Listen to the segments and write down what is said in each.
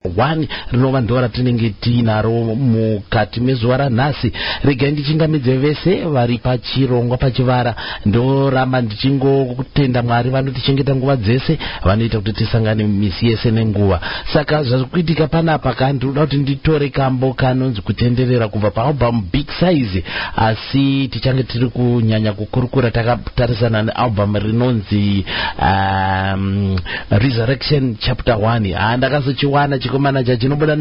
1 rinova ndo ratinenge tinaro mukati mezuva ranhasi. Regai ndichingamidze vese vari pachirongwa pachivara, ndoramba ndichingotenda Mwari vanotichengeta nguva dzese, vanoita kuti tisangane misi yese nenguva. Saka zvazvikuitika panapa ndinoda kuti nditore kambo kanonzi kutenderera kubva paalbum Big Size, asi tichange tiri kunyanya kukurukura takatarisana nealbum rinonzi Resurrection Chapter 1. Ndakazochiwana chikomana chinobuda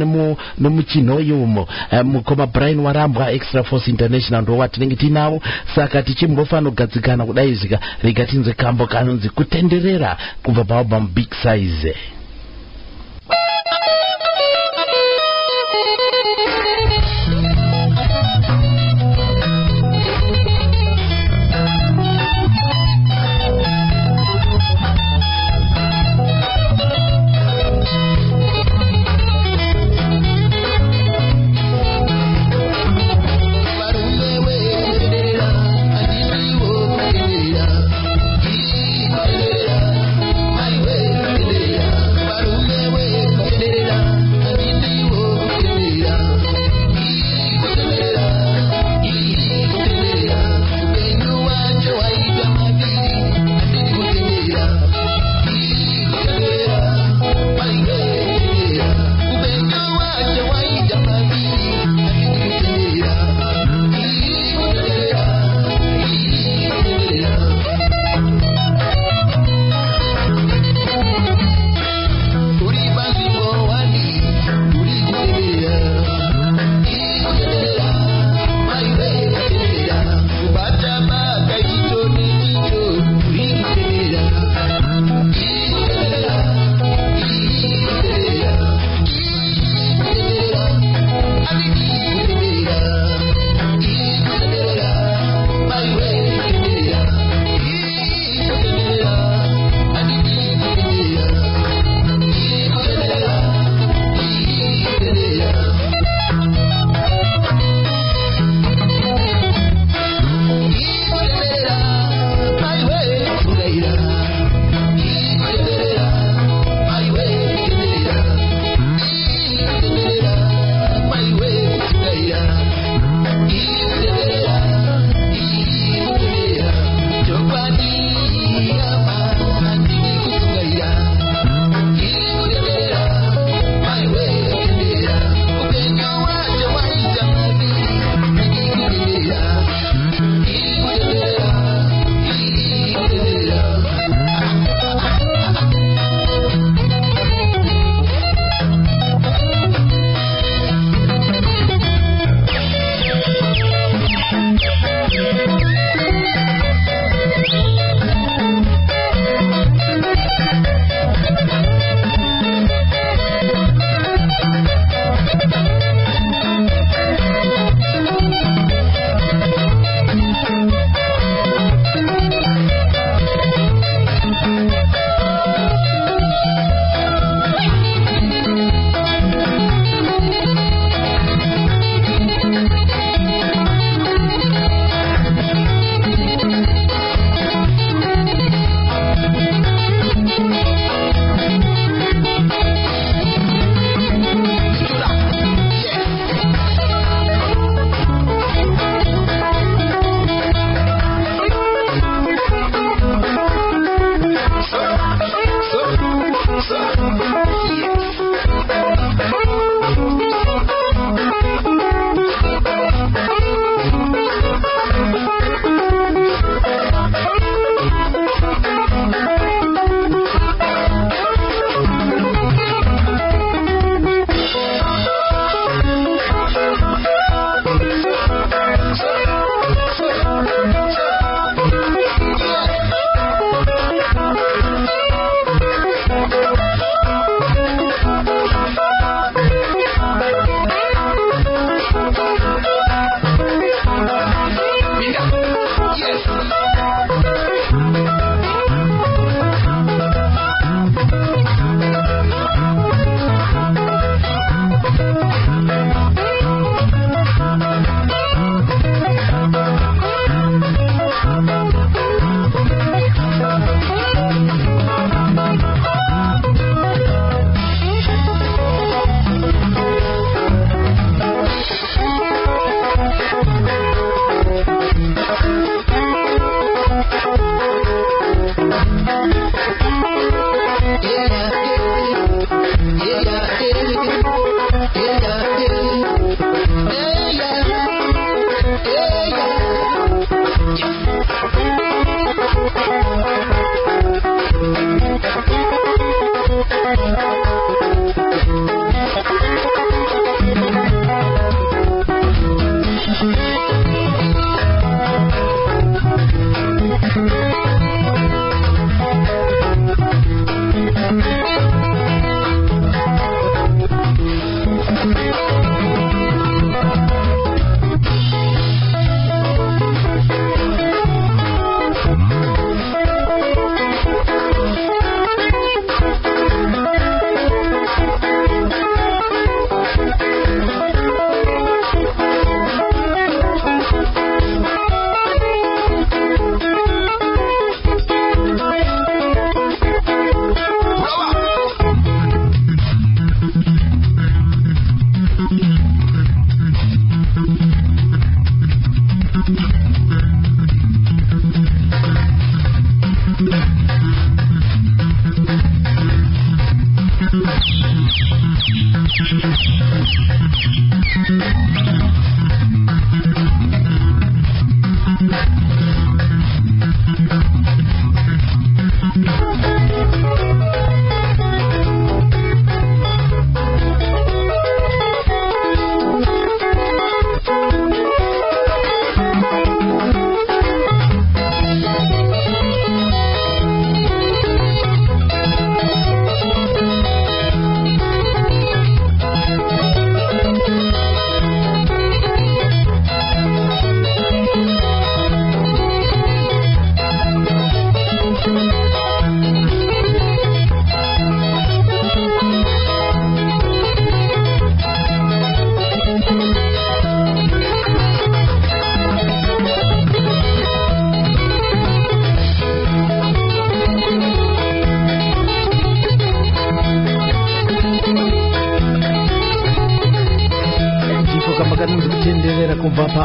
nemuchinhoyi umo, mukoma Brian Warambwa Extra Force International ndo watinenge tinavo. Saka tichimbofanira kugadzikana kudai zvika, rega tinzwe kambo kanonzi kutenderera kubva paalbum Big Size.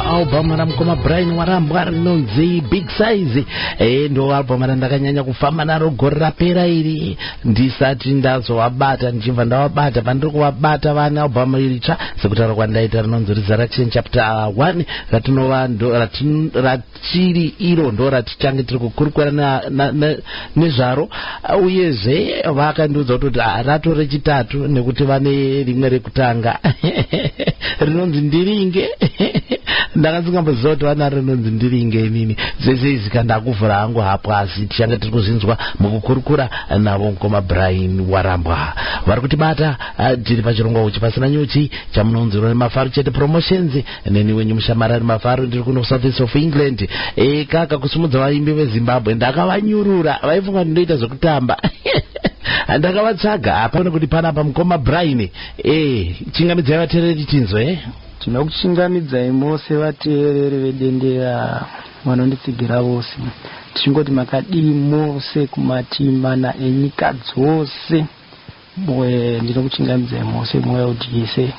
Album ramukoma Brian Warambwa rinonzi Big Size. Ndo album randakanyanya kufamba naro gore rapera iri ndisati ndazovabata ndichibva ndavabata pandiri kuvabata vane album iri tsva sekutaura kwandaita rinonzi Resurrection chapter 1 ratinova ratiri iro ndo ratichange tiri kukurukura nezvaro uyezve vakandiudza kuti ratore chitatu nekuti vane rimwe rekutanga rinonzi Ndiringe. Ndakasingamboziva kuti vanaro rinonzi Ndiringe inini zvese izvi kandakuvhura hangu hapo asi tichange tiri kuzinzwa mukukurukura navo mukoma Brian Warambwa. Vari kutibata tiri pachirongwa uchi pasina nyuchi chamunonzirwa neMafaro Chete Promotions neni wenyu Mushamarari Mafaro ndiri kuno South East of England. Kaka kusimudza vaimbi veZimbabwe ndakavanyurura vaifunga ndinoita zvekutamba ndakavatsvaga hapa nekuti panapa mukoma Brian chingamidzai vateereri tinzwe. Tinokuchingamidzai mose vateereri vedendera vanonditsigira vose tichingoti makadii mose kumatimana enyika dzose. Ndinokuchingamidzai mose mweya udiyese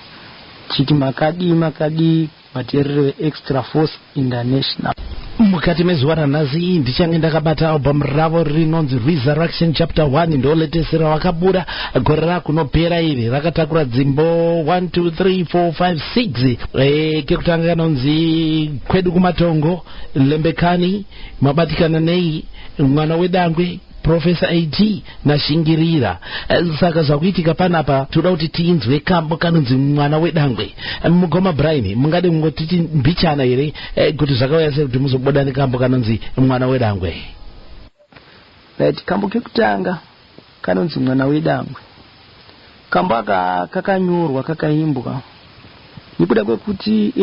titi makadii vateereri veExtra Force International. Mukati mezuva ranhasi ndichange ndakabata album ravo rinonzi Resurrection chapter 1 ndo latest ravakabura gore rakunopera iri rakatakura dzimbo 1 2 3 4 5 6 kekutanga kanonzi Kwedu Kumatongo, Lembekani, Mabatikana Nei, Mwana Wedangwe, Professor AT nashingirira. Saka zvakuitika panapa toda kuti tinzwe kambo kanonzi Mwana Wedangwe. Mukoma Brian mungade mungotiti mbichana here kuti zvakauya sei kuti muzoboda nekambo kanonzi Mwana Wedangwe. Right, kambo kekutanga kanonzi Mwana Wedangwe. Kambo aka kakanyorwa kakaimbwa nekuda kwekuti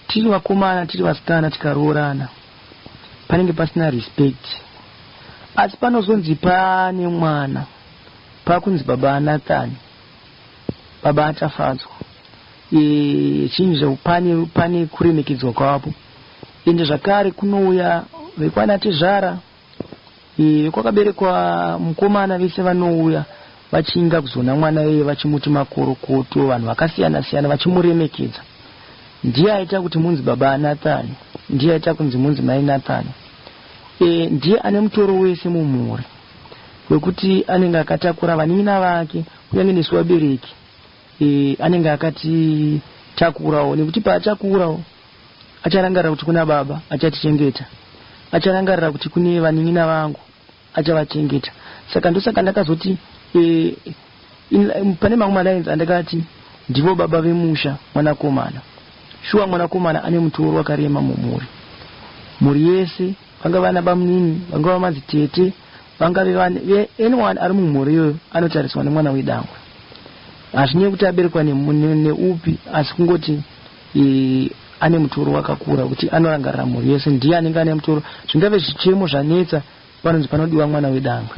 tiri vakomana tiri vasikana tikaroorana panenge pasina respect. Asi panozonzi pane mwana pakunzi baba Nathan, baba atafadzwa, chinhu pane kuremekedzwa kwapo. Ende zvakare kunouya vekwana Tezvara, kwakaberekwa mukomana vese vanouya vachinga kuzona mwana weye vachimuti makorokoto, vanhu vakasiyana siyana vachimuremekedza. Ndiye aita kuti munzi baba Nathan, ndiye aita kunzi munzi mai Nathan. Ndiye ane mutoro wese mumhuri wekuti anenge akatakura vanina vake kunyange nesu vabereki. Anenge akatitakurawo nekuti paatakurawo acharangarira kuti kuna baba achatichengeta, acharangarira kuti kune vanina vangu achavachengeta. Saka ndosaka ndakazoti pane mamwe malines andakati ndivo baba vemusha mwanakomana. Shuwa mwanakomana ane mutoro wakarema mumhuri, mhuri yese, vanga vana bamunini, vanga vamanzi tete, vanga anyone ari mumhuri iyoyo anotariswa nemwana wedangwe. Hazvinei kuti aberekwa neupi, asi kungoti ane mutoro wakakura kuti anorangarira mhuri yese. Ndiye anenge ane mutoro. Zvingave zvichemo zvanetsa panonzi panodiwa mwana wedangwe,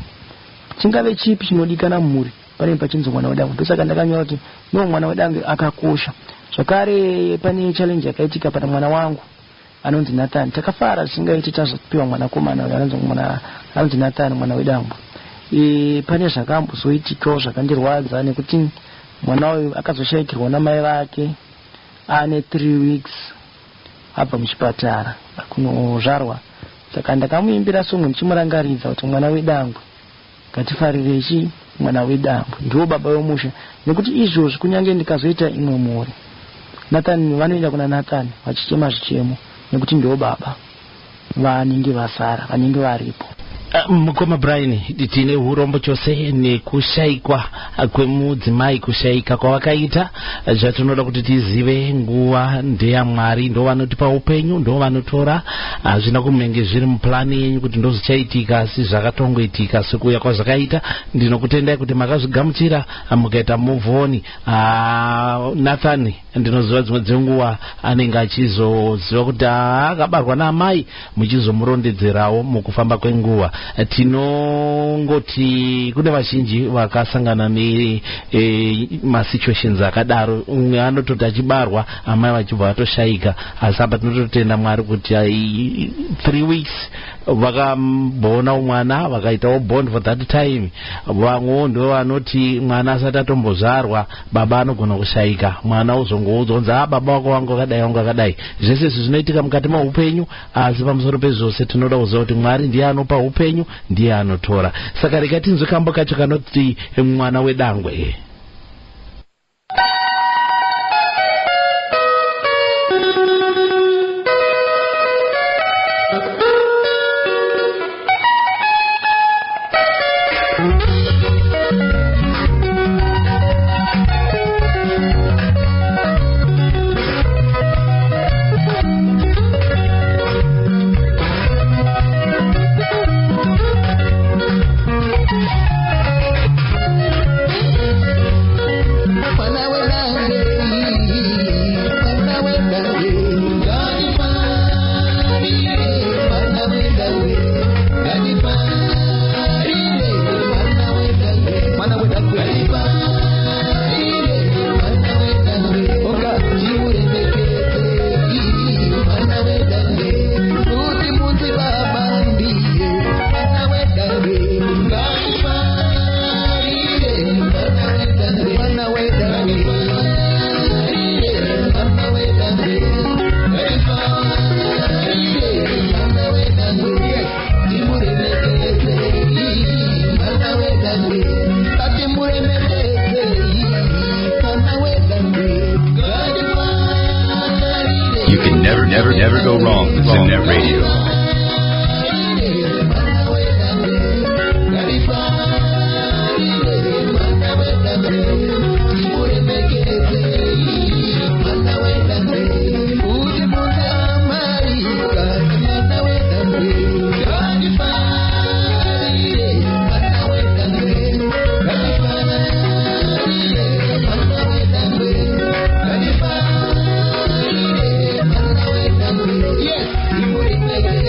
chingave chipi chinodikana mumhuri panenge pachinzi mwana wedangwe. Ndosaka ndakanyora kuti no mwana wedangwe akakosha. Zvakare pane challenge yakaitika pana mwana wangu anonzi Nathan. Takafara zvisingaiti tazopiwa mwanakomana anonzi Nathan mwana wedangwe. Pane zvakambozoitikawo zvakandirwadza nekuti mwana uyu akazoshayikirwa namai vake ane 3 weeks abva muchipatara kunozvarwa. Saka ndakamuimbira songo ndichimurangaridza kuti mwana wedangwe, ngatifarirei mwana wedangwe ndiwo baba wemusha. Nekuti izvozvo kunyange ndikazoita imwe mhuri, Nathani vanoenda kuna Nathani vachichema zvichemo nekuti ndiwo baba vanenge vasara, vanenge varipo. Mukoma Brian, tine urombo chose nekushayikwa kwemudzimai, kushayika kwavakaita. Zvatinoda kuti tizive, nguva ndeyamwari, ndo vanotipa upenyu, ndo vanotora. Hazvina kumenge zviri muplani yenyu kuti ndozvichaitika, asi zvakatongoitika sekuuya kwazvakaita. Ndinokutendai kuti makazvigamuchira mukaita move on. Nathani ndinoziva dzimwe dzenguva anenge achizoziva kuti akabarwa naamai, muchizomurondedzerawo mukufamba kwenguva. Tinongoti kune vazhinji vakasangana masituations akadaro. Umwe anototi achibarwa amai vachibva vatoshayika, asi apa tinototenda Mwari kuti 3 weeks vakambona umwana vakaitawo bond for that time. Vamwewo ndo vanoti mwana asati atombozvarwa baba anogona kushayika, mwana uzongoudzonza baba wako wangu akadai wangu akadai. Zvese zvinoitika mukati meupenyu, asi pamusoro pezvose tinoda kuziva kuti Mwari ndiye anopa upenyu, ndiye anotora. Saka rega tinzwe kambo kacho kanoti mwana wedangwe. Never go wrong with Simnet Radio. Yes,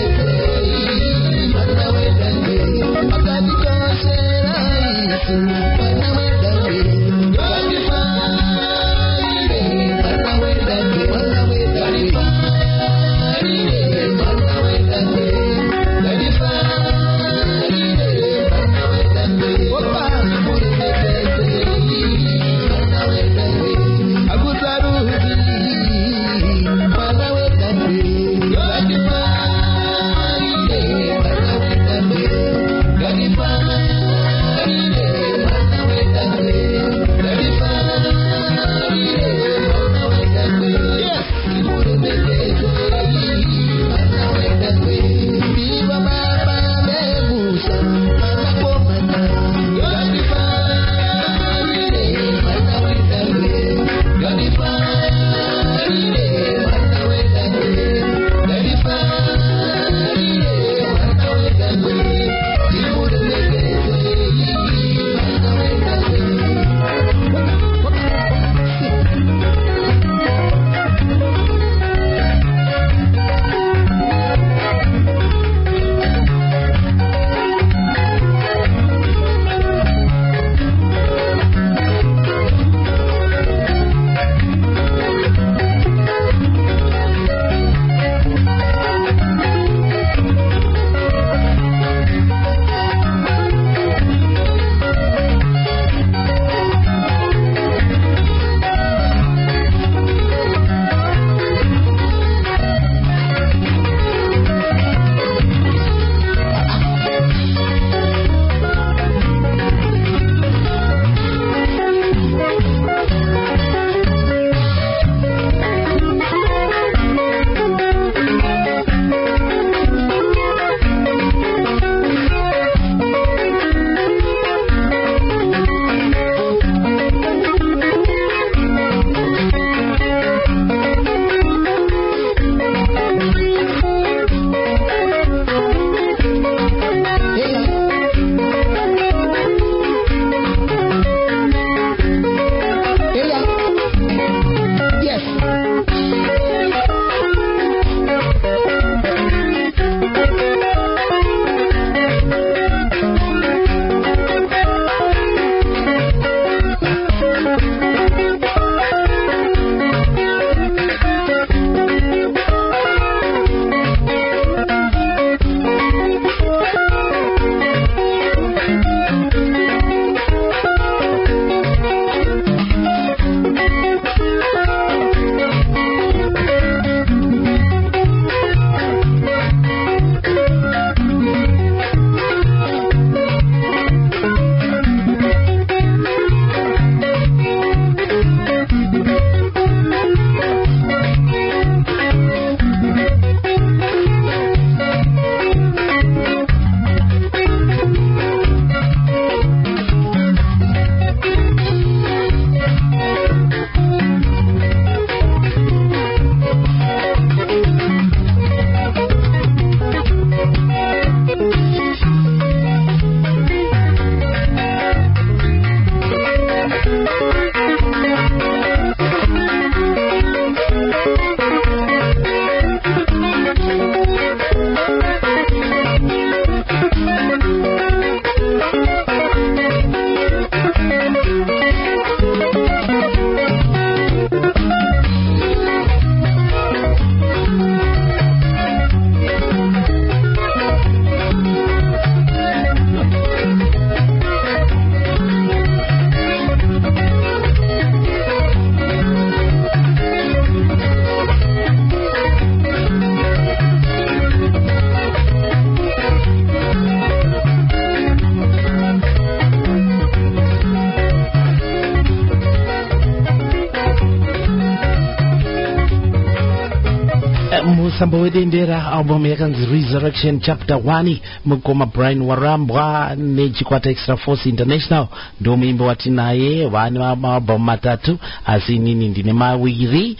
musambo wedendera album yakanzi Resurrection chapter 1 mukoma Brian Warambwa nechikwata Extra Force International ndo muimbo watinaye vane maalbum matatu asi inini ndine maviri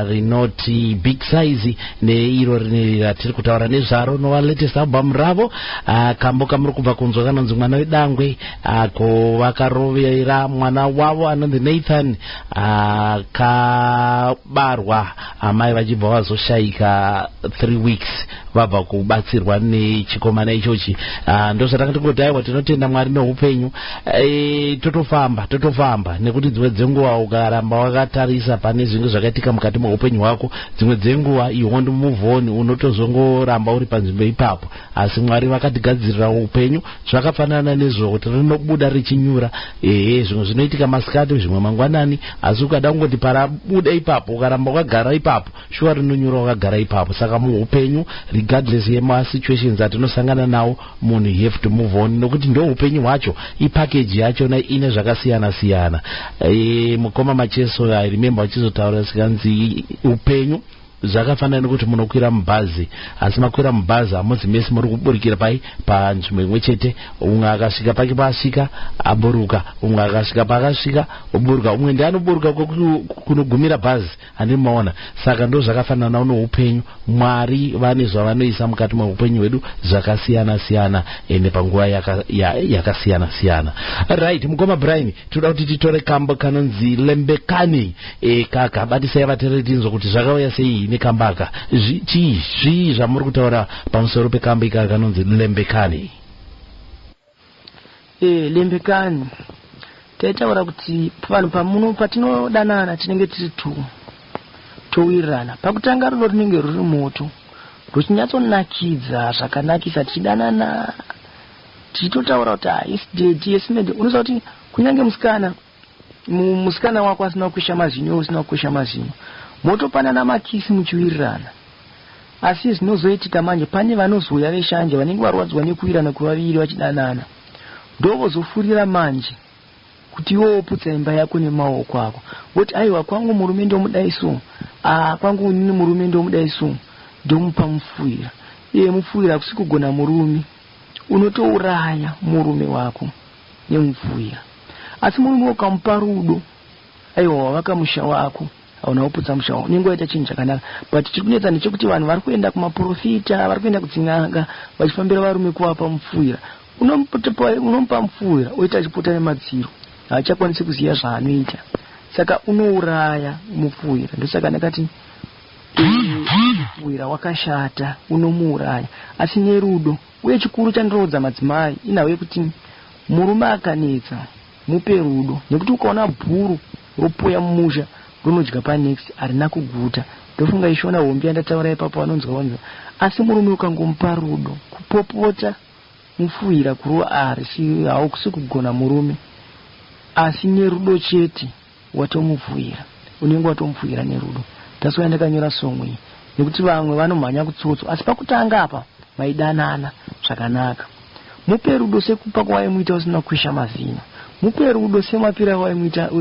rinoti Big Size neiro rine ratiri kutaura nezvaro nova latest album ravo kambo kamuri kubva kunzwa kanonzi mwana wedangwe ako vakarovera mwana wavo anonzi Nathan kabarwa amai vachibva vazoshayika 3 weeks vabva kubatsirwa nechikomana ichochi ndozvatanga tingodaiwa tinotenda Mwari neupenyu totofamba nekuti dzimwe dzenguva ukaramba wakatarisa pane zvinhu zvakaitika mukati meupenyu hwako dzimwe dzenguva you want to move on unotozongoramba uri panzvimbo ipapo asi Mwari vakatigadzirira upenyu zvakafanana nezvo kuti rinobuda richinyura zvimwe zvinoitika masikati zvimwe mangwanani asi ukada kungoti parabuda ipapo ukaramba wakagara ipapo shuwa rinonyura wakagara ipapo saka muupenyu regardless yemasituations atinosangana nawo munhu you have to move on nokuti ndo upenyu hwacho ipackage yacho ine zvakasiyana siyana mukoma Macheso I remember achizotaura sikanzi upenyu zvakafanana nekuti munokwira mubhazi asi makwira mubhazi hamuzi mese muri kuburikira pai panzvimbo imwe chete umwe akasvika pake paasvika aburuka umwe akasvika paakasvika oburuka umwe ndiye anoburuka kunogumira bhazi handimaona saka ndo zvakafanana noupenyu Mwari vane zvavanoisa mukati meupenyu hwedu zvakasiyana siyana ende panguva yakasiyana siyana. Right, mukoma Brian toda kuti titore kambo kanonzi Lembekani kaka batisai vateereri tinzwa kuti zvakauya sei nekambaka zvii zvamuri kutaura pamusoro pekambo ika kanonzi Lembekani. Lembekani taitaura kuti vanhu pamuno patinodanana tinenge tiri towirirana pakutanga rudo rinenge ruri moto ruchinyatsonakidza zvakanakisa tichidanana tichitotaura kuti yesimende unoziva kuti kunyange musikana wako asina kukwesha mazinyo usina kukwesha mazinyo motopanana makisi muchiwirirana asi zvinozoitika manje pane vanozouya veshanje vanenge varwadzwa nekuwirirana kwevaviri vachidanana ndovozofurira manje kuti iwo oputsa imba yako nemaoko ako woti aiwa kwangu murume ndomudaiso kwangu nini murume ndomudaiso ndomupa mufuira mufuira kusi kugona murume unotouraya murume wako nemufuira asi murume ukamupa rudo aiwa wakamusha wako unaoputsa musha wako unenge waita chinhu chakanaka but chiri kunetsa ndechekuti vanhu vari kuenda kumaprofita vari kuenda kudzin'anga vachifambira varume kuvapa mufuira unomupa mufuira oita achipota nemadziro haachakwanisi kuziva zvaanoita saka unouraya mufuira ndosaka ndakati mufuira wakashata unomuuraya asi nerudo uye chikuru chandirodza madzimai inhau yekuti murume akanetsa mupe rudo nekuti ukaona bhuru ropoya mumusha rinodya panext harina kuguta ndofunga ishona hombi yandataura ipapo vanonzwa asi murume ukangomupa rudo kupopota mufuira kuruwa ari haukusi kugona murume asi nerudo chete watomufuira unenge watomufuira nerudo taswaya ndakanyora songwe nekuti vamwe vanomhanya kutsotswa asi pakutanga apa maidanana zvakanaka mupe rudo sekupa kwawaimuita usina kukwesha mazino mupe rudo semapira waimuita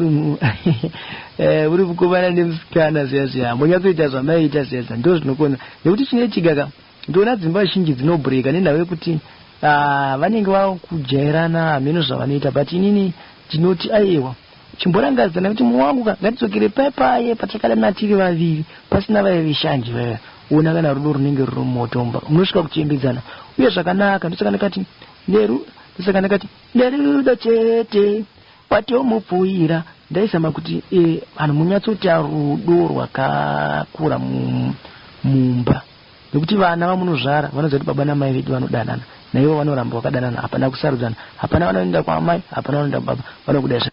uri kukovana nemusikana ziya monyatsoita zvamaiita ziya ndo zvinokona nekuti chinoitika ndoona dzimba zhinji dzinobhureka nenhau yekuti vanenge vakujairana hameno zvavanoita but inini tinoti aiwa chimborangadzana kuti mumwe wangu ngatidzokere paipaye patakadana tiri vaviri pasina vaya veshanji vaya uona kana rudo runenge ruri mumotomba munosvika kuchembedzana uye zvakanaka ndosaka ndakati nerudo chete watomupfuira ndaizama kuti vanhu munyatsoti rudo rwakakura mumba nekuti vana vamunozvara vanoziva kuti baba namai vedu vanodanana naivo vanoramba vakadanana hapana kusarudzana hapana vanoenda kwaamai hapana vanoenda baba vanokudai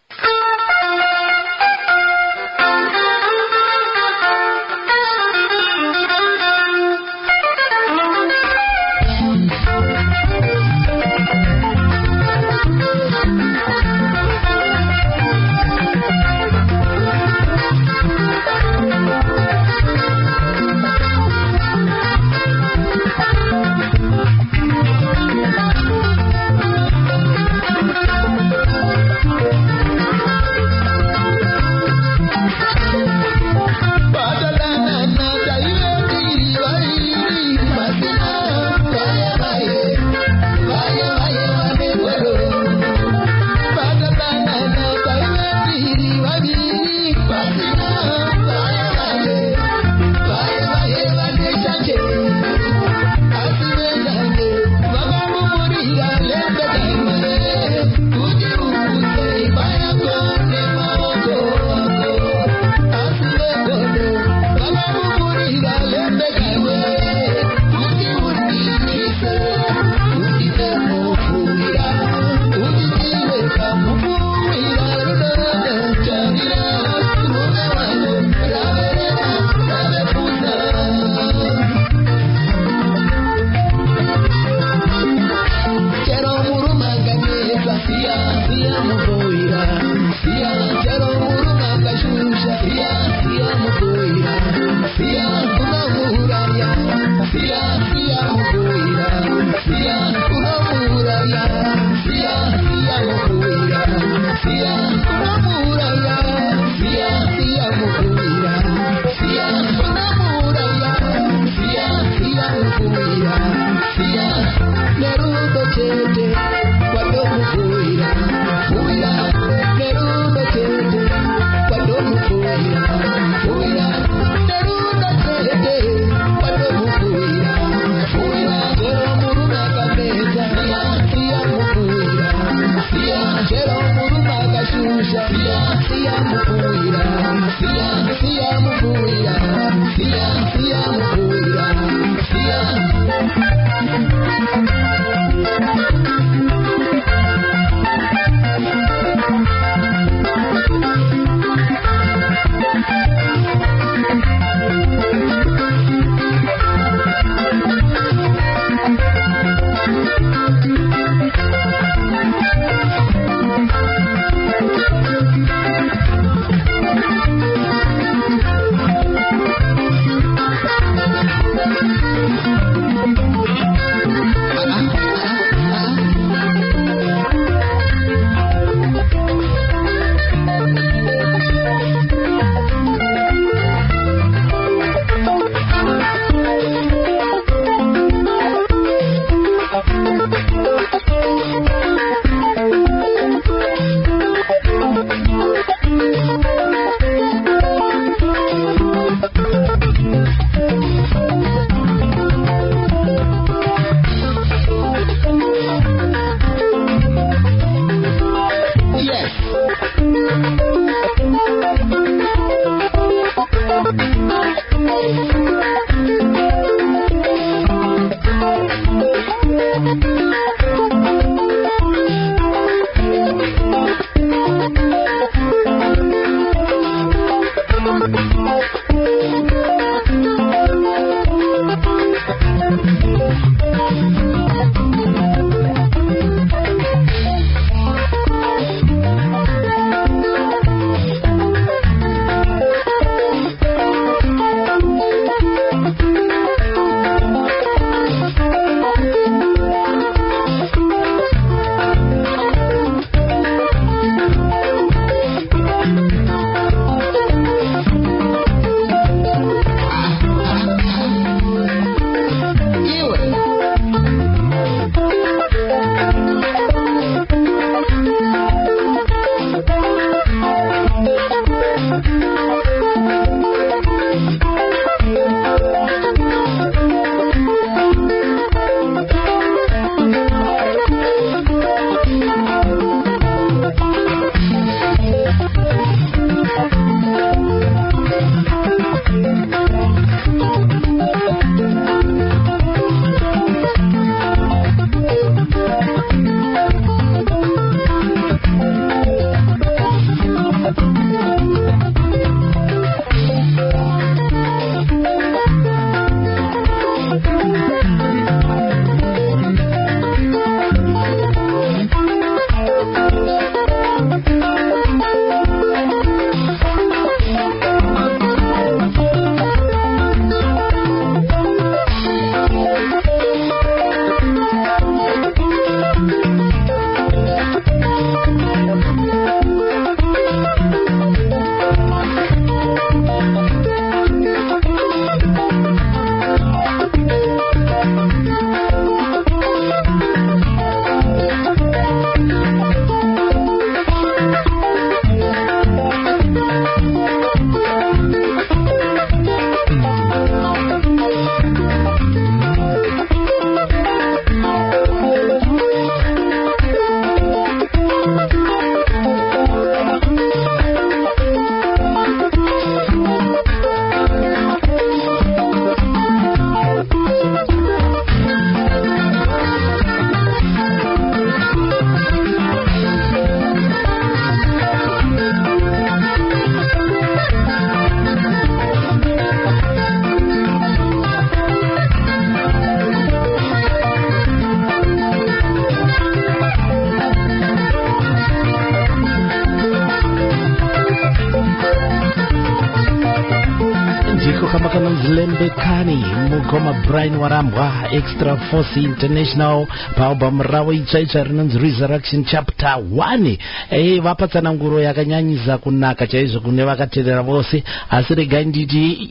karo kama kanonzi Lembekani Mugoma Brian Warambwa Extra Force International paalbum ravo itsvaitsva rinonzi Resurrection Chapter 1. Vapatsana nguro yakanyanyiza kunaka chaizvo kune vakateerera vose, asi regai nditi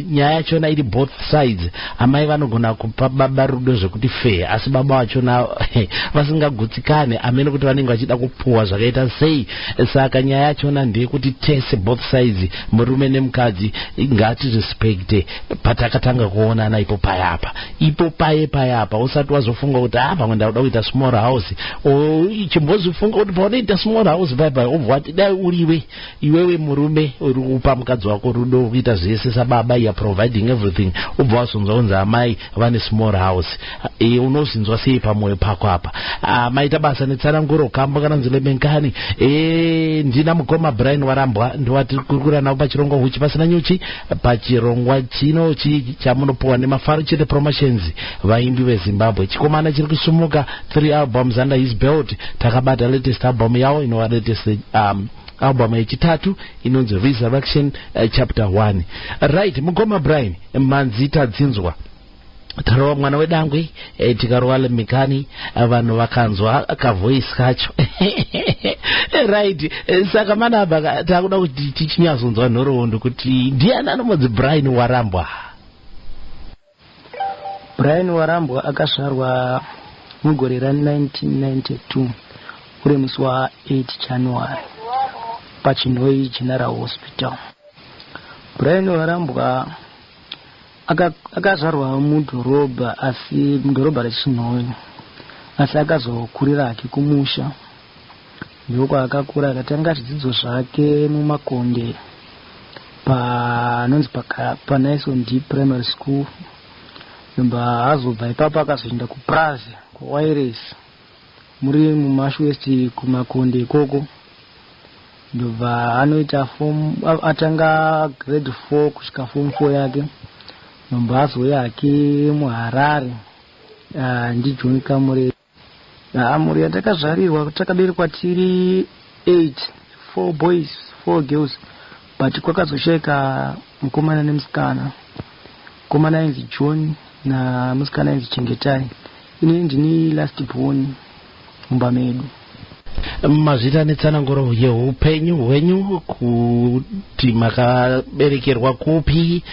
nyaya yachona iri both sides. Amai vanogona kupa baba rudo zvekuti fair, asi baba vachona vasingagutsikane amene kuti vanenge vachida kupuwa zvakaita sei. Saka nyaya yachona ndeyekuti tese both sides, murume nemukadzi ngati respect patakatanga kuonana ipo payapa usati wazofunga kuti pamwe ndauda kuita small house chimbozifunga kuti paunoita small house bye obva ati dai uriwe iwewe murume uri kupa mukadzi wako rudo kuita zvese sababa ya providing everything, obva wazonzaunza amai vane small house. Unozinzwa sei pamwoyo pako apa? Maita basa netsananguro kamba kana nzilebenkani. Ndina Mugoma Brian Warambwa ndiwati kurikura nawo pachirongo huchi pasina nyuchi, pachirongwa chino chamunopuwa nemafaro chete promotions vaimbi veZimbabwe. Chikomana chiri kusumuka 3 albums under his belt. Takabata latest album yawo inova latest album yechitatu inonzi Resurrection Chapter 1. Right, Mugoma Brian manzita dzinzwa tarowa mwana wedangwe tikarowa Lembekani vanhu vakanzwa kavoice kacho right. Saka manaba takuda kuti tichinyazonzwa nhoroondo kuti ndiani anonzi Brian Warambwa. Brian Warambwa akazvarwa mugore ra1992 uri musi wa8 January paChinoi General Hospital. Brian Warambwa akazvarwa mudhorobha reChinoi, asi akazokurira ake kumusha. Ndiko akakura akatanga zvidzidzo zvake mumakonde panonzi paNison D Primary School. Ndobva azobva ipapo akazoenda kuPraze kuWaires muri muMashwest kumakonde ikoko. Ndobva anoita atanga grade 4 kusvika form 4 yake. Ndobva azouya hake muHarare ndiJohn Kamure. Muri yatakazvarirwa takaberekwa tiri 8, 4 boys 4 girls, but kwakazoshaika mukomana nemusikana. Mukomana ainzi John na musikana ainzi Chengetai. Ini ndini last born mumba medu. Mazvita netsananguro yeupenyu hwenyu kuti makaberekerwa kupi,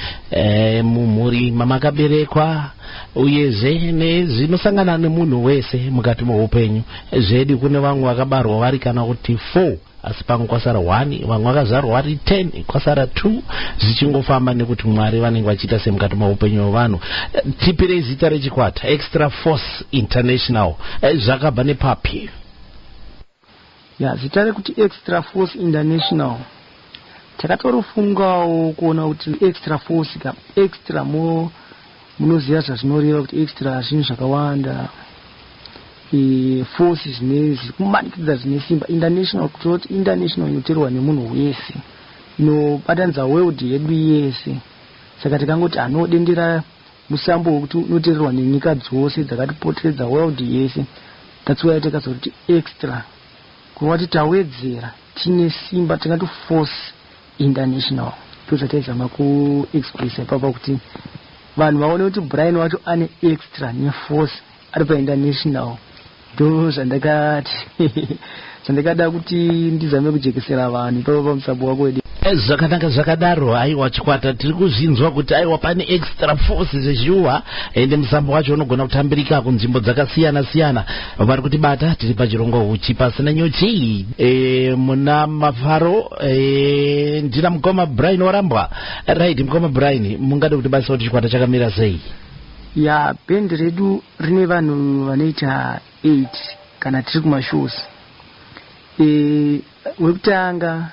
mumhuri mamakaberekwa, uyezve nezvinosangana nemunhu wese mukati meupenyu zvedu. Kune vamwe vakabarwa vari kana kuti 4 asi pamwe kwasara 1, vamwe vakazvarwa vari 10 kwasara 2, zvichingofamba nekuti Mwari vanenge vachiita semukati meupenyu hwevanhu. Tipirei zita rechikwata Extra Force International, zvakabva nepapi? Zita rekuti Extra Force International takatorofungawo kuona kuti Extra Force extra munoziva zvazvinoreva kuti extra zvinhu zvakawanda, force zvinezi kumanikidza zvine simba. International kuti international inoteerwa nemunhu wese, inobatanidza world yedu yese. Saka tikangoti anodendera musambo wekuti unoteerwa nenyika dzose dzakatipoteredza world yese. That's why takazoti extra kuti tawedzera tine simba tingati Force International. Tozataizama kuexpressa papa kuti vanhu vaone kuti Brian wacho ane extra neforce ari paInternational. Ndo zvandakada kuti ndizame kujekesera vanhu ipapo pamusambo wako wedu. Zvakanaka zvakadaro. Aiwa chikwata tiri kuzvinzwa kuti aiwa pane Extra Force zvezhuwa, ende musambo wacho unogona kutambirika kunzvimbo dzakasiyana siyana. Vari kuti bata tiri pachirongo huchi pasina nyuchi. Muna mafaro ndina Mugoma Brian Warambwa. Right, Mugoma Brian, mungade kuti basa kuti chikwata chakamira sei? Band redu rine vanhu vanoita 8 kana tiri kumashows. Wekutanga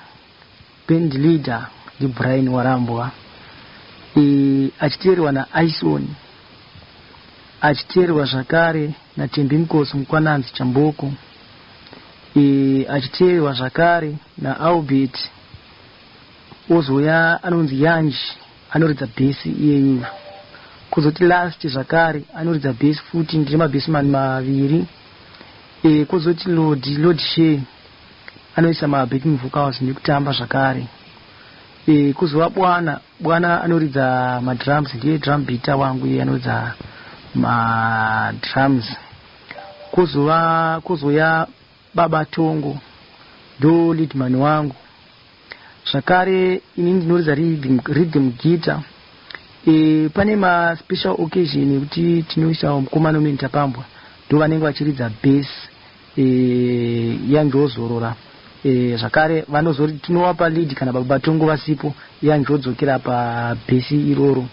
band leader ndi Brian Warambwa, achiteerwa naIson, achiteerwa zvakare naTembi Nkosi Mukwananzi Chamboko, achiteerwa zvakare naAlbert. Ozoya anonzi Yanji anoridza besi iyeyo. Kozoti last zvakare anoridza besi futi, ndine mabesman maviri. Kozoti Lord Shea anoisa mabacking vocals nekutamba zvakare. Kuzova bwana anoridza madrums, ndiye drum beater wangu, iye anoridza madrums. Kuzoya baba Tongo ndo leadman wangu. Zvakare ini ndinoridza rhythm guitar. Pane ma special occasion kuti tinoisa mukomana unoita pambwa ndo vanenge vachiridza bass yanjozorora. Zvakare vanozori tinovapa lead kana baba Tongo vasipo, yanjodzokera pa bass iroro.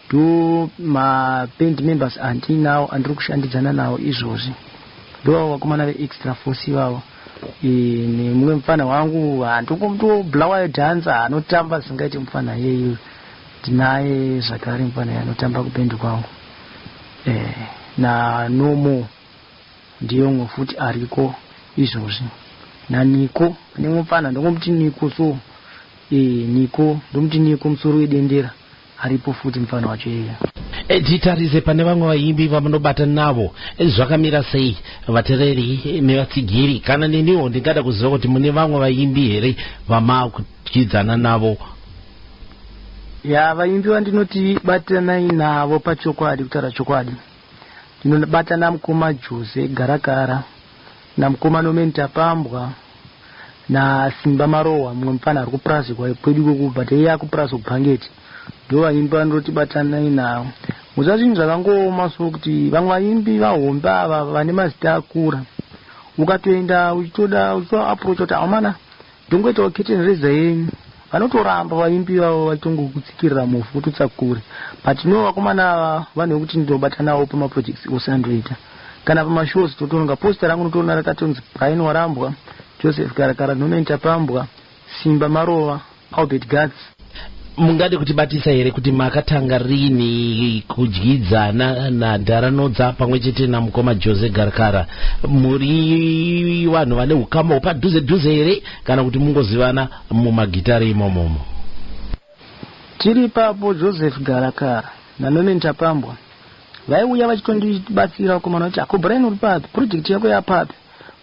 Ndo ma band members andinawo andiri kushandidzana nawo izvozvi ndo vakomana veextra force vavo. Nemumwe mufana wangu handongomuto blower dancer anotamba zvingaiti mufana yeyo ndinaye zvakare mufana anotamba kubendi kwangu. Na Nomo ndiye umwe futi ariko izvozvi. Naniko nemumwe mufana ndongomuti Niko, so Niko ndomuti Niko musoro wedendera aripo futi mufana wacho yeye. Titarise pane vamwe vaimbi vamunobata navo zvakamira sei, vatereri nevatsigiri, kana neniwo ndingada kuziva kuti mune vamwe vaimbi here vamakudyidzana navo? Vaimbi vandinoti batanai navo pachokwadi, kutaura chokwadi, ndinobatana mukoma Jose Garakara namukoma Nomenta Pambwa na Simba Marowa, mumwe mufana ari kuprazi kwedu kokubva iye akuprazi kubhangeti, ndo vaimbi vandinoti batanai navo. Muza zvinhu zvakangooma so kuti vamwe vaimbi vahombe ava vane mazita akura, ukatoenda uchitoda approach kuti amana ndongoitawo curtain raiser yenyu, vanotoramba vaimbi vavo vachitongokutsikirira mufu kuti utsakure. But no vakomana ava vanhu vekuti ndinobata navo pamaprojects ose andoita. Kana pamashows totoronga posta rangu notoona rakatonzi Brian Warambwa, Joseph Garakara, Nomenta Pambwa, Simba Marowa, Albert Guts. Mungade kutibatisa here kuti makatanga rini kudyidzana naDharanodza pamwe chete namukoma Jose Garakara? Muri vanhu vane ukama padhuze here kana kuti mungozivana mumagitari imomomo? Tiri papo Joseph Garakara naNomenta Pambwa vaiuya vachitondibatsira vakomana kuti Brian uri papi, project yako yapapi,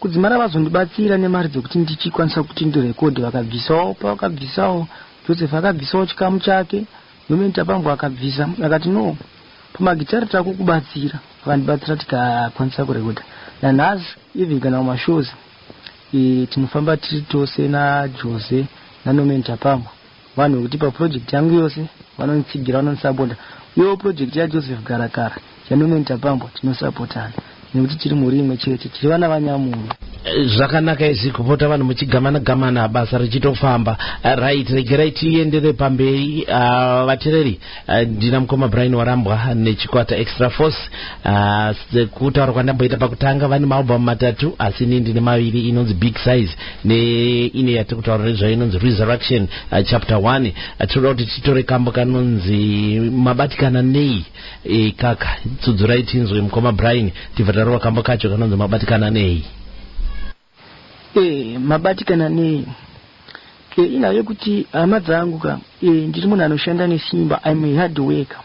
kudzimara vazondibatsira nemari dzekuti ndichikwanisa kuti ndirekodhe. Vakabvisawo pavakabvisawo, Joseph akabvisawo chikamu chake, Nomenta Pambwa akabvisa, akati no, pamagitari tako kubatsira, vakandibatsira tikakwanisa kurekodha. Nanhasi even kana mumashows tinofamba tiri tose naJose naNomenta Pambwa, vanhu vekuti paproject yangu yose vanonitsigira, vanonisapota. Uyewo project yaJoseph Garakara yaNomenta Pambwa tinosapotana nekuti tiri muri imwe chete, tiri vana vanyamunhu. Zvakanaka izvi kupota vanhu muchigamana basa richitofamba. Right, regerai tiendere pamberi. Vatereri, ndina mukoma Brian Warambwa nechikwata Extra Force. Kutaura kwandamboita pakutanga vane maalbum matatu, asi ini ndine maviri, inonzi Big Size neine yatiri kutaura nezvayo inonzi Resurrection chapter 1. Tinoda kuti titore kambo kanonzi mabatikana nei. Kaka tsudzurai tinzwe mukoma Brian tivhatarova kambo kacho kanonzi mabatikana nei. Mabatikana nei inayo kuti hama dzangu ndiri munhu anoshanda nesimba, I'm a hard worker,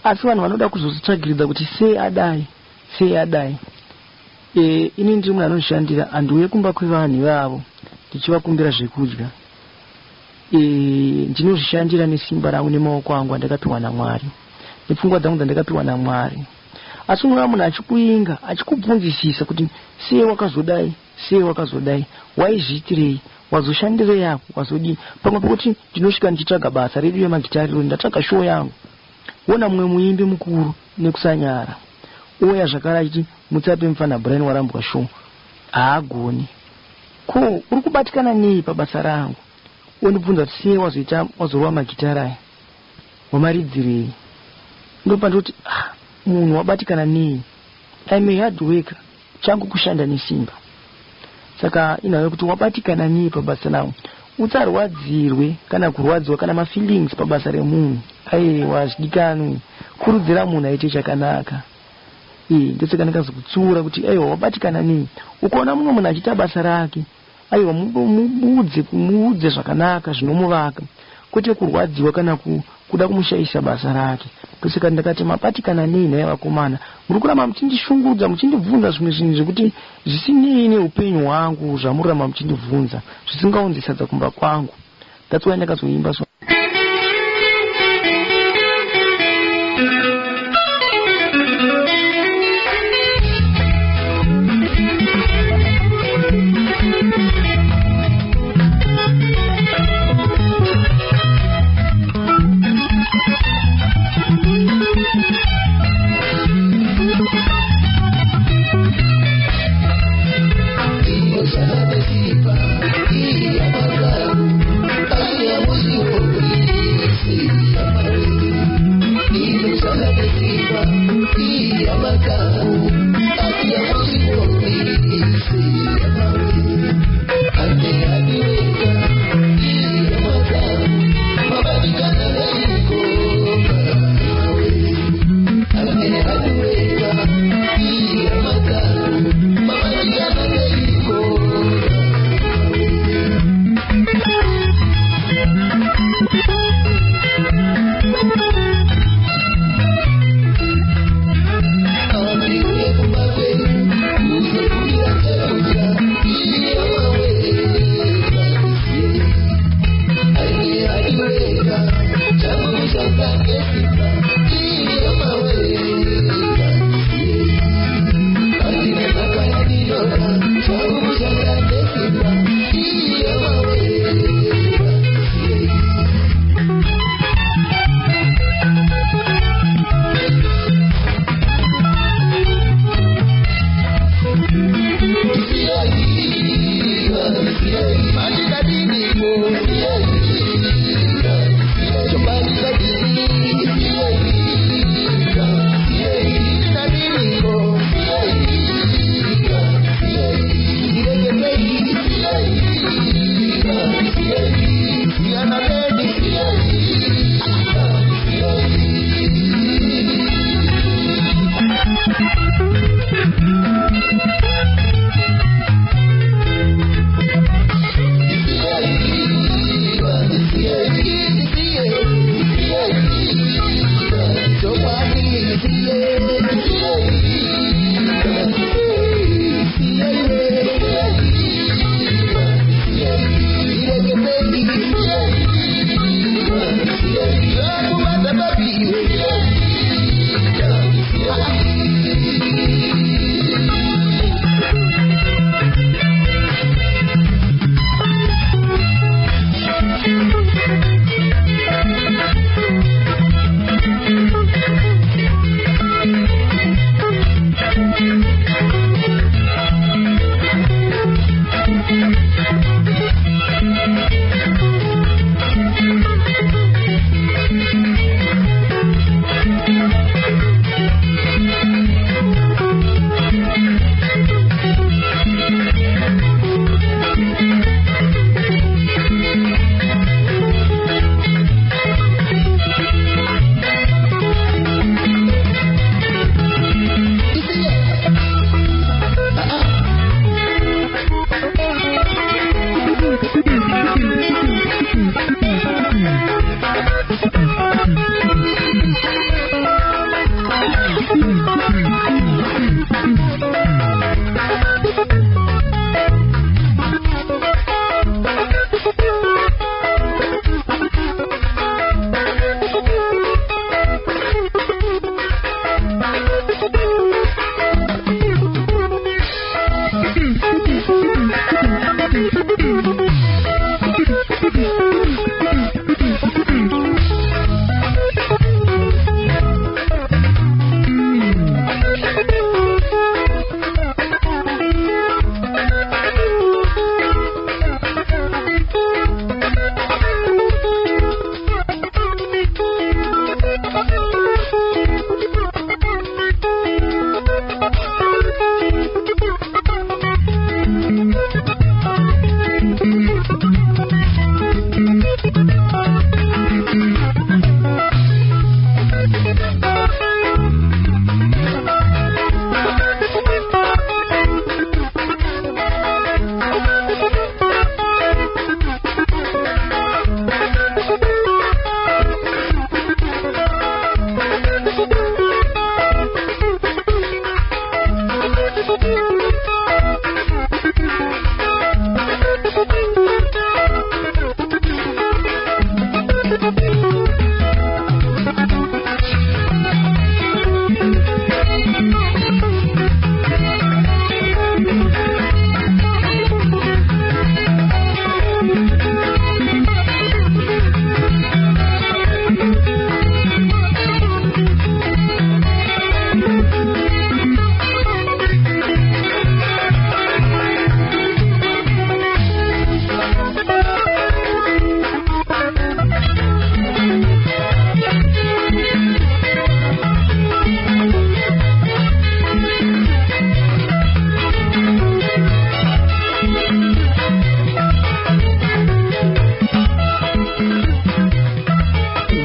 asi vanhu vanoda kuzozvitsvagiridza kuti sei adai. Ini ndiri munhu anoshandira, handiuye kumba kwevanhu vavo ndichivakumbira zvekudya. Ndinozvishandira nesimba rangu nemaoko angu andakapiwa naMwari, nepfungwa dzangu dzandakapiwa naMwari. Asi unoona munhu achikuinga, achikubvunzisisa kuti sei wakazodai, waizviitirei, wazoshandirei yako, wazodii. Pamwe pekuti ndinosvika ndichitsvaga basa redu yemagitari, ndatsvaga show yangu, wona mumwe muimbi mukuru nekusanyara uya zvakare achiti mutsape mufana Brian Warambwa show, haagoni. Ko uri kubatikana nei pabasa rangu? Wondibvunza kuti sei wazorwa magitari aya, wamaridzirei? Ndopandoti munhu wabatikana nei? I'm a hard worker, changu kushanda nesimba. Saka inayo kuti wabatikana nei pabasa rangu, utsarwadzirwe kana kurwadziwa kana mafeelings pabasa remunhu. Aiwa zvidikanwi, kurudzira munhu aite chakanaka. Ndosaka ndikazokutsura kuti aiwa wabatikana nei. Ukaona mumwe munhu achiita basa rake, aiwa muudze zvakanaka zvinomuvaka, kwete kurwadziwa kana kuda kumushaisha basa rake. Ndosaka ndakati mabatikana nei naye vakomana, muri kuramba muchindishungudza, muchindibvunza zvimwe zvinhu zvekuti zvisinei neupenyu hwangu, zvamuramba muchindibvunza zvisingaunzi sadza kumba kwangu. That's why ndakazoimba so. Iya,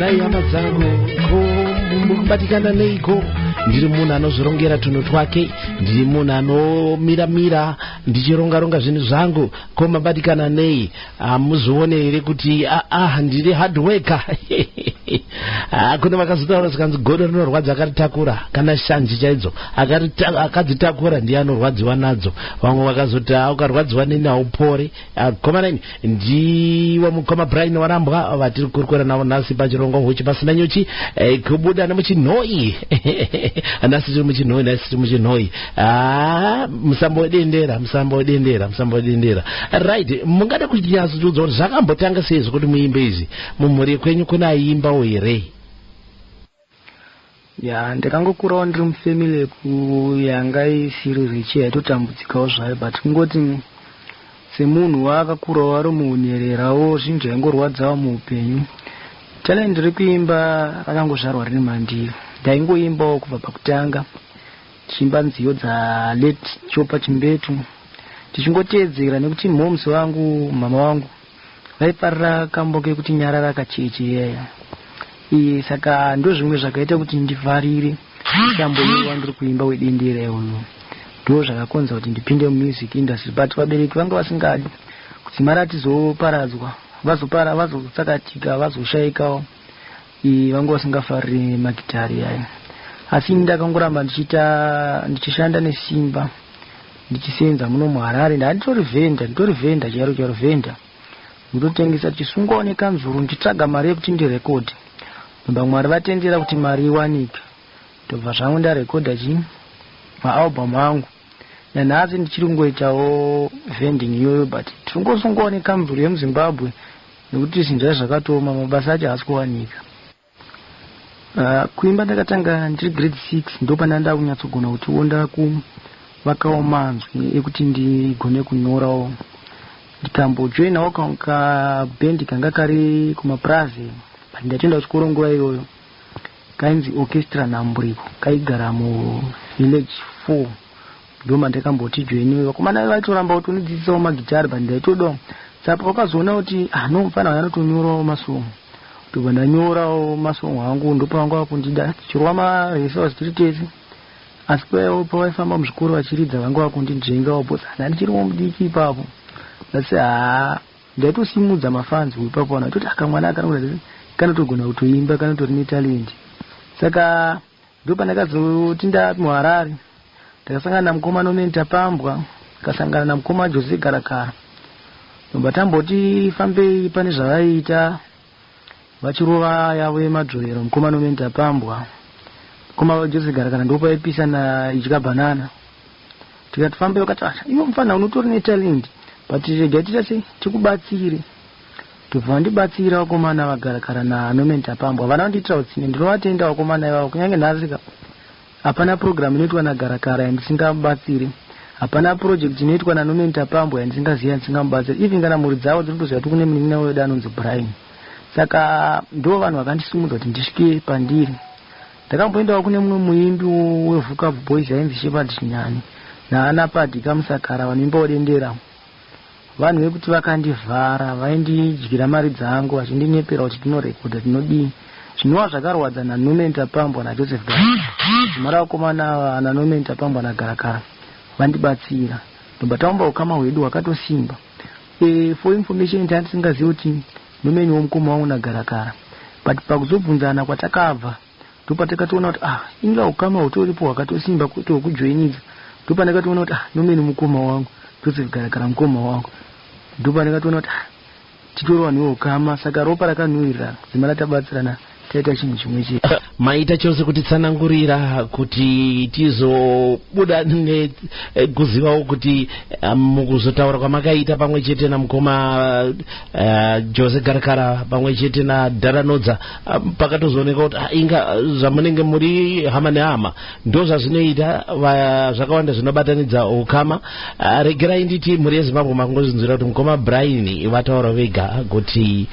dai hama dzangu ko mukubatikana neiko. Ndiri munhu anozvirongera tunhu twake, ndiri munhu anomiramira ndichironga zvinhu zvangu. Ko mabatikana nei? Muzoone here kuti ndiri hard worker. Kune vakazotaura zikanzi godo rinorwadza akaritakura, kana shanji chaidzo akadzitakura ndiye anorwadziwa nadzo. Vamwe vakazoti ukarwadziwa neni haupore. Komanai ndiwa mukoma Brian Warambwa vatiri kurukura navo nhasi pachirongo huchi pasina nyuchi kubuda nemuchinhoi. Nhasi tiri muchinhoi. Musambodendera. Right, mungada kunyatsoudza kuti zvakambotanga sezvo kuti muimbe izvi mumhuri kwenyu kuna imbawo here? Ndakangokurawo ndiri mufamily yanga isiri richi yaitotambudzikawo zvayo, but kungoti semunhu wakakurawo ari muunhererawo zvinhu zvaingorwadzawo muupenyu. Talent rekuimba rakangozvarwa riri mandiri. Ndaingoimbawo kubva pakutanga, tichiimba nziyo dzalate Chopa Chimbetu, tichingoteedzera nekuti mhomzi wangu mama wangu vaifarira kambo kekuti nyara rakachecheya. Saka ndo zvimwe zvakaita kuti ndivharire mitambo yangu ndiri kuimba wedendere uyu. Ndo zvakakonza kuti ndipinde mumusic industry, but vabereki vanga vasingadi kuti mara tizoparadzwa, vazotsakatika, vazoshayikawo. Vanga vasingafarire magitari aya. Asi ndakangoramba ndichishanda nesimba, ndichisenza muno muHarare. Nditori venda charo venda, ndotengesa tichisungaoneka nzuru, ndichitsvaga mari yekuti ndirekodhe. Mwari vatendera kuti mari iwanike, ndobva zvangu ndarekodha maalbum angu. Nanhasi ndichiri kungoitawo vending iyoyo, but tiringosungaoneka nzuru yemuZimbabwe nekuti zvinhu zvakatoma, mabasa acho haasi kuwanika. Kuimba ndakatanga ndiri grade 6, ndopana ndakunyatsogona kuti ndakuvakawo manzwi ekuti ndigone kunyorawo. Ndikambojoinawo kabhendi kanga kari kumaPraze, ndatoenda kuchikoro nguva iyoyo, kainzi Orchestra Namburiko, kaigara muVillage 4. Ndoma ndakamboti joiniwa. Vakomana vaitoramba kuti unidzidzisawo magitari, but ndaitodawo. Saka vakazoona kuti nomufana vanotonyurawo masongo. Ndobva ndanyorawo masongo angu, ndopavanga vakundida. Chirwa maresa vazitiri tese. Asi pavaifamba muzvikoro vachiridza vanga vakundidzvengawo, bhosi handichiriwo mudiki ipapo. Asi ndaitosimudza mafanzi ipapo, vanatoti akamwana akanokuratidza kanotogona kutoimba, kanotori netalent. Saka ndopandakazoti ndati muHarare, ndakasangana namukoma Nomenta Pambwa, ndikasangana namukoma Jose Garakara. Ndobva tamboti fambei pane zvavaiita vachirova yavo yemadhorero. Mukoma Nomenta Pambwa, mukoma Jose Garakara ndopaipisana idya banana. Tikati fambei, wakati iwe mufana unotori netalent, but rega titase tikubatsire. Ndobva vandibatsira vakomana vaGarakara naNomenta Pambwa. Vanandiitira utsine, ndinovatenda vakomana ivavo. Kunyange nhasi hapana program inoitwa naGarakara yandisingamubatsire, hapana project inoitwa naNomenta Pambwa yandisingaziva ndisingamubatsire. Even kana mhuri dzavo dzinotoziva kuti kune munin'ina wedu anonzi Brian. Saka ndo vanhu vakandisimudza kuti ndisvike pandiri. Ndakamboendawo kune mumwe muimbi weVuka Boys ainzi Shepard Chinyani naAna Padika Musakara vanoimba wedendera. Vanhu vekuti vakandivhara, vaindidyira mari dzangu vachindinepera kuti tinorekodha tinodii. Zvinova zvakarwadza naNomenta Pambwa naJoseph Garakara. Mara vakomana naNomenta Pambwa naGarakara vandibatsira. Ndobva taumba ukama hwedu hwakatosimba. For information tandisingazivi kuti nomeni womukoma wangu naGarakara. But pakuzobvunzana kwatakabva, ndopatakatoona kuti inga ukama hutoripo hwakatosimba kuti hwekujoinidza. Ndopandakatoona kuti nomeni mukoma wangu, Joseph Garakara mukoma wangu. Ndopandakatoona kuti titoriwa neukama. Saka ropa rakanhuhwirira, zima ratabatsirana, taita chinhu chimwe chete. Maita chose kutitsanangurira kuti tizobuda nekuzivawo kuti mukuzotaura kwamakaita pamwe chete namukoma Jose Garakara pamwe chete naDharanodza, pakatozooneka kuti inga zvamunenge muri hama nehama ndo zvazvinoita zvakawanda zvinobatanidza ukama. Regerai nditi mhuri yeZimbabwe makungozinzwira kuti mukoma Brian vataura vega kuti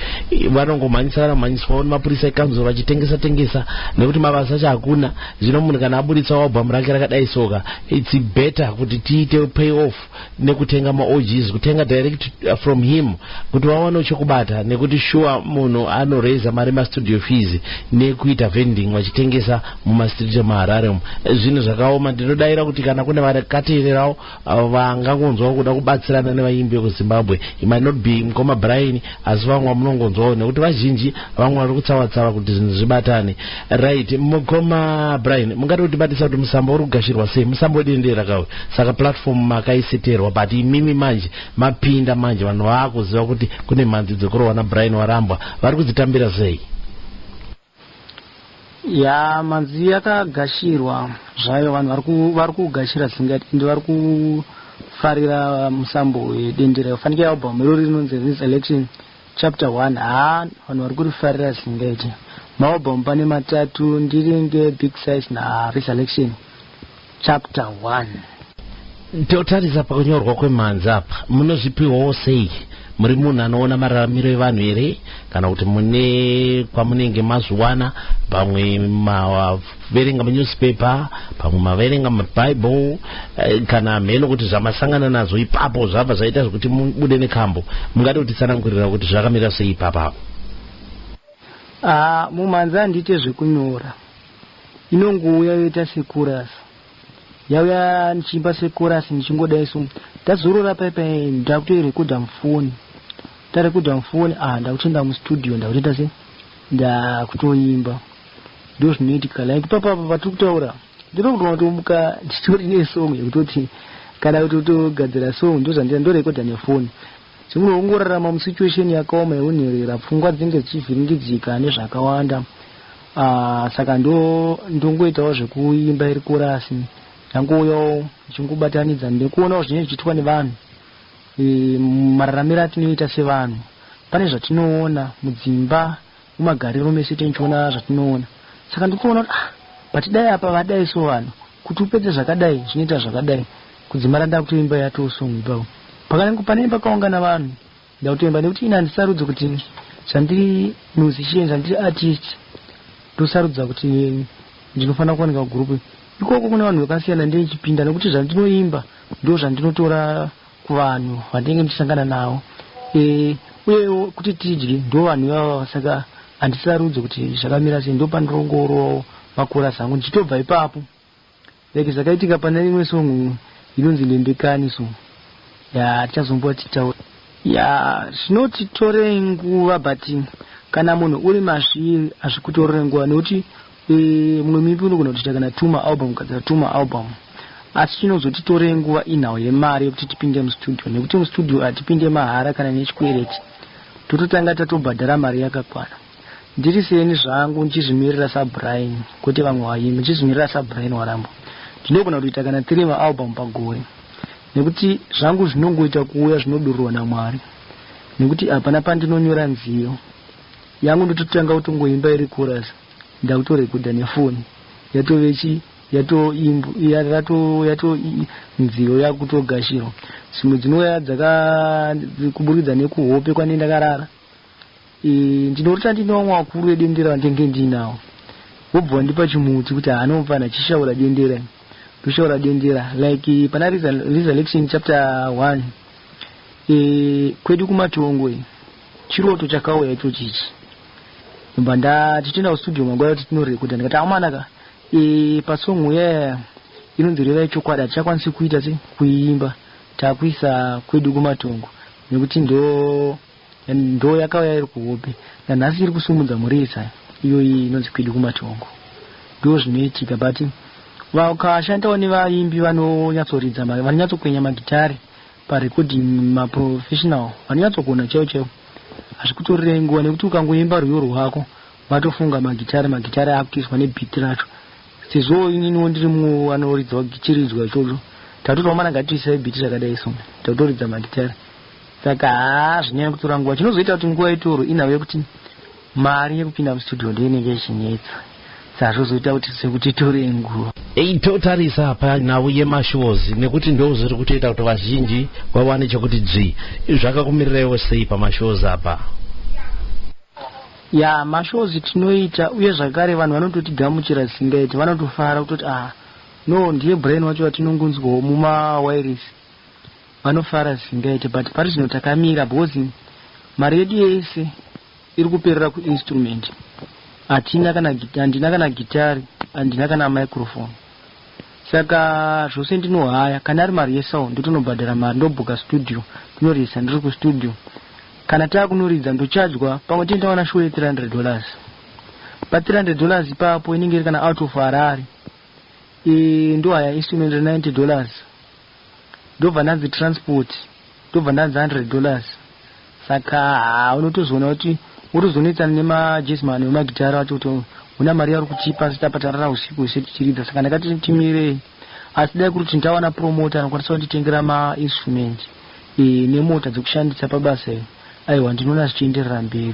vanongomhanyisana mhanyiswawo nemapurisa ekanzuro vachitengesa nekuti mabasa acho hakuna. Zvino munhu kana abuditsa album rake rakadai soka, it's better kuti tiite pay off nekutenga OGs, kutenga direct from him kuti waone chokubata, nekuti sure munhu anoraise mari mastudio fees nekuita vending vachitengesa mumastreet maHarare. Zvinhu zvakaoma. Ndinodaira kuti kana kune vakateererawo vangangonzwawo kuda kubatsirana nevaimbi vekuZimbabwe, it might not be Mukoma Brian asi vamwe munongonzwawo nekuti vazhinji vamwe vari kutsawa kuti zvinhu zvibatane. Right, Mukoma Brian, mungati kutibatisa kuti musambo uri kugashirwa sei? Musambo dendera kawe, saka platform makaiseterwa, but imimi manje mapinda manje vanhu vakuziva kuti kune mhanzi dzekurohwa naBrian Warambwa, vari kudzitambira sei? Ya, manzi yakagashirwa zvayo, vanhu vari kugashira zingati ende vari kufarira musambo wedendera. Ufanike album irori rinonzi Resurrection chapter 1. Vanhu vari kurifarira zingati. Maalbum pane matatu, Ndiringe, Big Size na Resurrection chapter 1. Totarisa pakunyorwa kwemhanzi apa, munozvipiwawo sei? Muri munhu anoona mararamiro evanhu here, kana kuti mune kwamunenge mazuwana, pamwe maverenga newspaper, pamwe maverenga maBible, kana mheno kuti zvamasangana nazvo ipapo zvabva zvaita zvokuti mubude nekambo? Mungade kuti tsanangurira kuti zvakamira sei ipapo? Mumhanzi handite zvekunyora, inongouya yoita sekurasi. Yauya nichimba sekurasi nichingodai so ndazorora paipai ndakutoirekodha mufoni. Tarekodha mufoni, ndakutoenda mustudio ndakutoita se ndakutoimba. Ndo zvinoitika. Like papa patiri kutaura ndinogona kutomuka nditori nesong yekutoti kana kutogadzira song ndozvandorekodha nefoni. Zvinongorarama musituation yakaoma yeunherera, pfungwa dzinenge dzichivhiringidzika nezvakawanda. Saka ndongoitawo zvekuimba iri kurasi. Ndangoyo chingobatanidza ndikuonawo zvinenge zvichiitwa nevanhu, mararamiro atinoita sevanhu. Pane zvatinoona mudzimba, mumagariro mese tinoona zvatinoona. Saka ndikuona kuti patidai apa vadai so vanhu kuti upedze zvakadai zvinoita zvakadai. Kudzimara ndakutoimba yatosong ipapo. Pane pakaungana vanhu ndakutoimba nekuti ina ndisarudza kuti zvandiri musician, zvandiri artist, ndosarudza kuti ndinofanira kuwanika kugroup. Ikoko kuna vanhu vakasiyana ndichipinda nekuti zvandinoimba ndo zvandinotora kuvanhu vandenge ndisangana navo. Uye kuti tidye ndo vanhu ivavo, saka handisarudze kuti zvakamira sei, ndo pandirongoro makora zangu ndichitobva ipapo. Like zvakaitika pane rimwe song inonzi Lembekani so. Tichazomboa titaura. Zvinotitore nguva, but kana munhu uri masviri hazvikutorere nguva, nekuti mumwe mipi unogona kuti kana tuma album kadzara tuma album, asi chinozotitore nguva inhau yemari yekuti tipinde mustudio, nekuti mustudio hatipinde mahara kana nechikwereti, tototanga tatobhadhara mari yakakwana. Ndiri seni zvangu ndichizvimirira saBrian, kwete vamwe vaimbi, ndichizvimirira saBrian Warambwa, ndinogona kuita kana 3 maalbum pagore, nekuti zvangu zvinongoita kuuya zvinodururwa naMwari, nekuti hapana pandinonyora nziyo yangu ndototanga kutongoimba iri chorus ndakutorekodha nefoni yatovechi yato nziyo yakutogashirwa. Zvimwe dzinouya dzakakuburikidza nekuhope kwanenda karara. Ndinorota ndinowamwe wakuru wedendera wandenge ndinawo, wobva wandipa chimuti kuti hanomufana chishaura dendera, ndoshaura dendera. Like pana Resurrection chapter 1 kwedu kumatongo chiroto chakauya icho chichi, mbanda tichenda kustudio mangwana kuti tinorekodha, ndikati amanaka pasongo inonzi Reva Chokwadi hatichakwanisi kuita kuimba, takuisa kwedu kumatongo nekuti ndo yakauya iri kuhope, nanhasi iri kusumudza mureza iyoyi inonzi kwedu kumatongo. Ndo zvinoitika, but vakashandawo nevaimbi vanonyatsoridza, vanonyatsokwenya magitari parekodhi, maprofessional vanonyatsogona chaiwo chaiwo. Hazvikutorere nguva nekuti ukangoimba rwiyo rwako vatofunga magitari akuiswa nebhiti racho. Sezvo ininiwo ndiri mumwe anoridza chiridzwa ichocho, tatotawo mana ngatiisa bhiti zvakadai so tatoridza magitari. Saka zvinyanya kutora nguva, chinozoita kuti nguva itoro inhau yekuti mari yekupinda mustudio ndeinenge ichinetsa, saka zvozoita kuti sekuti itore nguva. Totarisa apa nhau yemashows nekuti ndo zviri kutoita kuti vazhinji vawane chekuti dzvi. Zvakakumirirawo sei pamashows apa? ya mashozi tinoita uye zvakare vanhu vanototigamuchira zvisingaiti, vanotofara kutoti no ndiye brain wacho watinongunzwawo mumawairis, vanofara zvisingaiti. But pari zvino takamira because mari yedu yese iri kuperera kuinstrument. Handina kana gitari, handina kana microphone. Saka zvose ndinohaya. Kana ari mari yesound ndotonobhadhara mari, ndobhuka studio, ndinoridza ndiri kustudio. Kana taakunoridza ndochadzwa pamwe tindawana show $300. Pa $300 ipapo inenge iri kana out of Harare. Ndohaya instrument $90. Ndobva ndanzi transport, ndobva ndanzi $100. Saka unotozoona kuti uruzonetsana nemajesman wemagitara wacho kuti una mari yari kuchipa sitapatarara usiku hwese tichiridza. Saka ndakati timirei, asi dai kuti ndawana promoter anokwanisa kunditengera mainstrument nemota dzekushandisa pabasa iri, aiwa ndinoona zvichienderera mberi.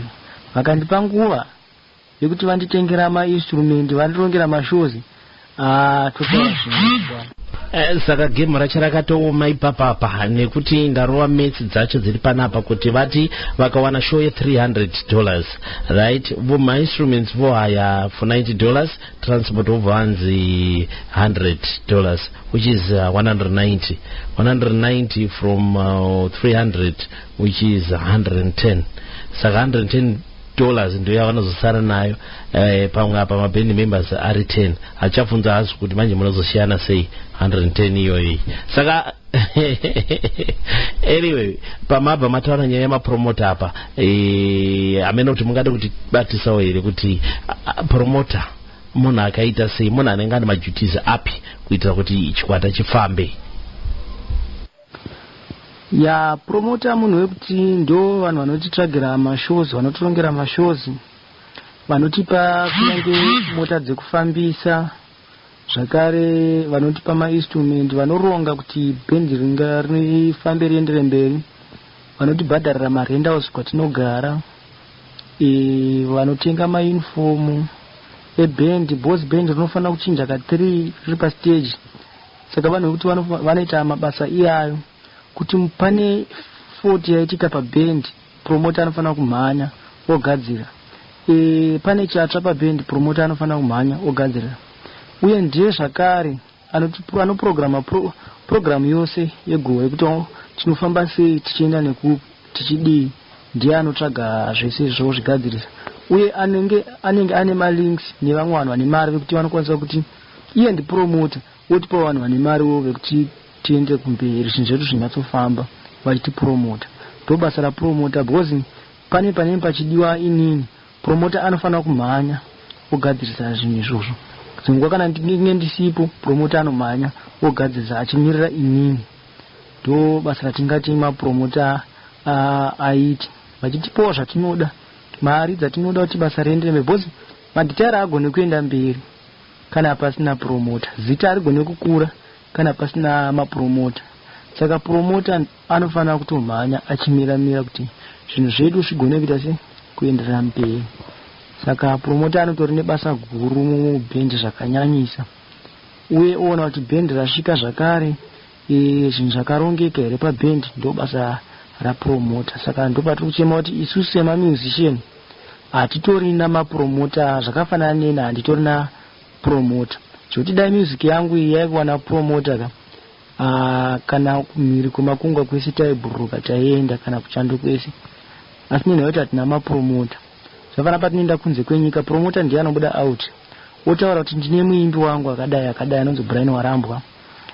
Vakandipa nguva yekuti vanditengera mainstrument, vandirongera mashozi, totaura zvinhu. Saka game racharakatooma ipapapa nekuti ndarova metsi dzacho dziri panapa kuti vati vakawana show $300, right? My instruments vohaya for $90, transport vanzi $100, which is 190 from 300, which is 110. Saka $110 ndio yavanozosara nayo pamwe apa maband members ari 10. Achafunza hasi kuti manje munozosiyana sei 110 iyoyi. Saka anyway, pamabva mataura nyaya yemapromota apa, amene kuti mungade kuti batisawo here kuti promota munhu akaita sei, munhu anenge ane maduties api kuitira kuti chikwata chifambe. Ya promoter munhu wekuti ndo vanhu vanotitsvagira mashows, vanotirongera mashows, vanotipa kunyange mota dzekufambisa, zvakare vanotipa mainstrument, vanoronga kuti band ringa rifambe riendere mberi, vanotibhadharira marentals kwatinogara, vanotenga mauniform eband. Boss band rinofanira kuchinja ka3 riri pastage. Saka vanhu vekuti vanoita mabasa iyayo kuti pane 40 yaitika paband, promoter anofanira kumhanya ogadzira. Pane chatsva paband, promoter anofanira kumhanya ogadzira. Uye ndiye zvakare anoprograma program yose yegowa yekuti tinofamba sei, tichienda nekupi, tichidii, ndiye anotsvaga zvese izvo zvigadzirisa. Uye anenge ane malinks nevamwe vanhu vane mari vekuti vanokwanisa kuti iye ndipromoter, otipa vanhu vane mari vekuti tiende kumberi, zvinhu zvedu zvinyatsofamba vachitipromota. Ndo basa rapromota, because pane pachidiwa inini, promoter anofanira kumhanya ogadzirisa zvinhu izvozvo. Zingwa kana ndinge ndisipo, promoter anomhanya ogadzirisa achimirira inini. Ndo basa ratingati mapromota aiti, vachitipawo zvatinoda, mari dzatinoda kuti basa riendere mberi. Because magitara agone kuenda mberi kana pasina promoter, zita arigone kukura kana pasina mapromota. Saka promota anofanira kutomhanya achimiramira kuti zvinhu zvedu zvigone kuita se kuenderera mberi. Saka promota anotori nebasa guru mubhendi zvakanyanyisa, uye oona kuti bhendi rasvika zvakare, zvinhu zvakarongeka here pabhendi, ndo basa rapromota. Saka ndo patiri kuchema kuti isusu semamusician hatitorina mapromota, zvakafanana neni handitori na promota. Choti dai music yangu iyi yaikuwana promoter kana kumhiri kwemakungwa kwese taibhuruka taienda kana kuchando kwese, asi nini kuti hatina mapromota. Zvafana patinoenda kunze kwenyika, promoter ndiye anobuda out otaura kuti ndine muimbi wangu akadai anonzi Brian Warambwa,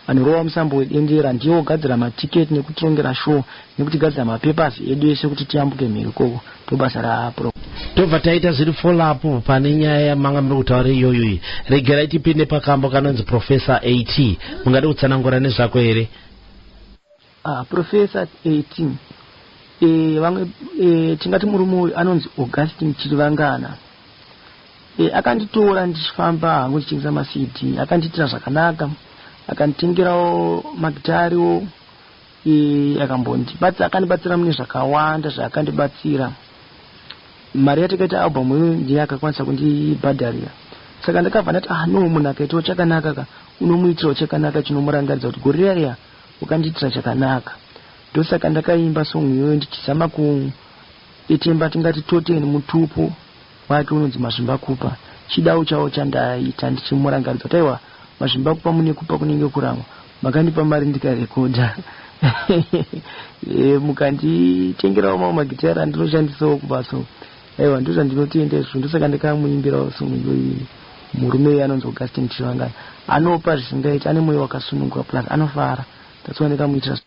anorova musambo wedendera, ndiye ogadzira matiketi nekutirongera show nekutigadzira mapapers edu ese kuti tiyambuke mhiri koko. Ndo basa rapro. Tobva taita zviri follow up pane nyaya manga muri kutaura iyoyo. Regerai tipinde pakambo kanonzi Professor AT. Mungade kutsanangura nezvako here? Professor AT, vamwe tingati murume anonzi Augustine Chirivangana, akanditora ndichifamba hangu ndichitengesa maCD, akandiitira zvakanaka, akanditengerawo magitariwo, akandibatsira mune zvakawanda zvaakandibatsira. Mari yatakaita album iyo ndiye akakwanisa kundibhadharira. Saka ndakabva ndati no, munhu akaitawo chakanaka unomuitirawo chakanaka chinomurangaridza kuti gore riya ukandiitira chakanaka. Ndosaka ndakaimba song iyoyo ndichizama kuitemba tingati toteni mutupo, wake unonzi Mazvimbakupa. Chidau chawo chandaita ndichimurangaridza taiwa Mazvimbakupa mune kupa kunenge kuramwa makandipa mari ndikarekodha mukanditengerawo mamwe magitara ndinoshandisawo kumbatso aiwa ndizvo ndinotienda izvo ndosaka ndakamuimbirawo murume anonzi Augustine Chivangana anopa zvisingaiti ane mwoyo wakasununguka plus anofara tatsoa ndikamuitira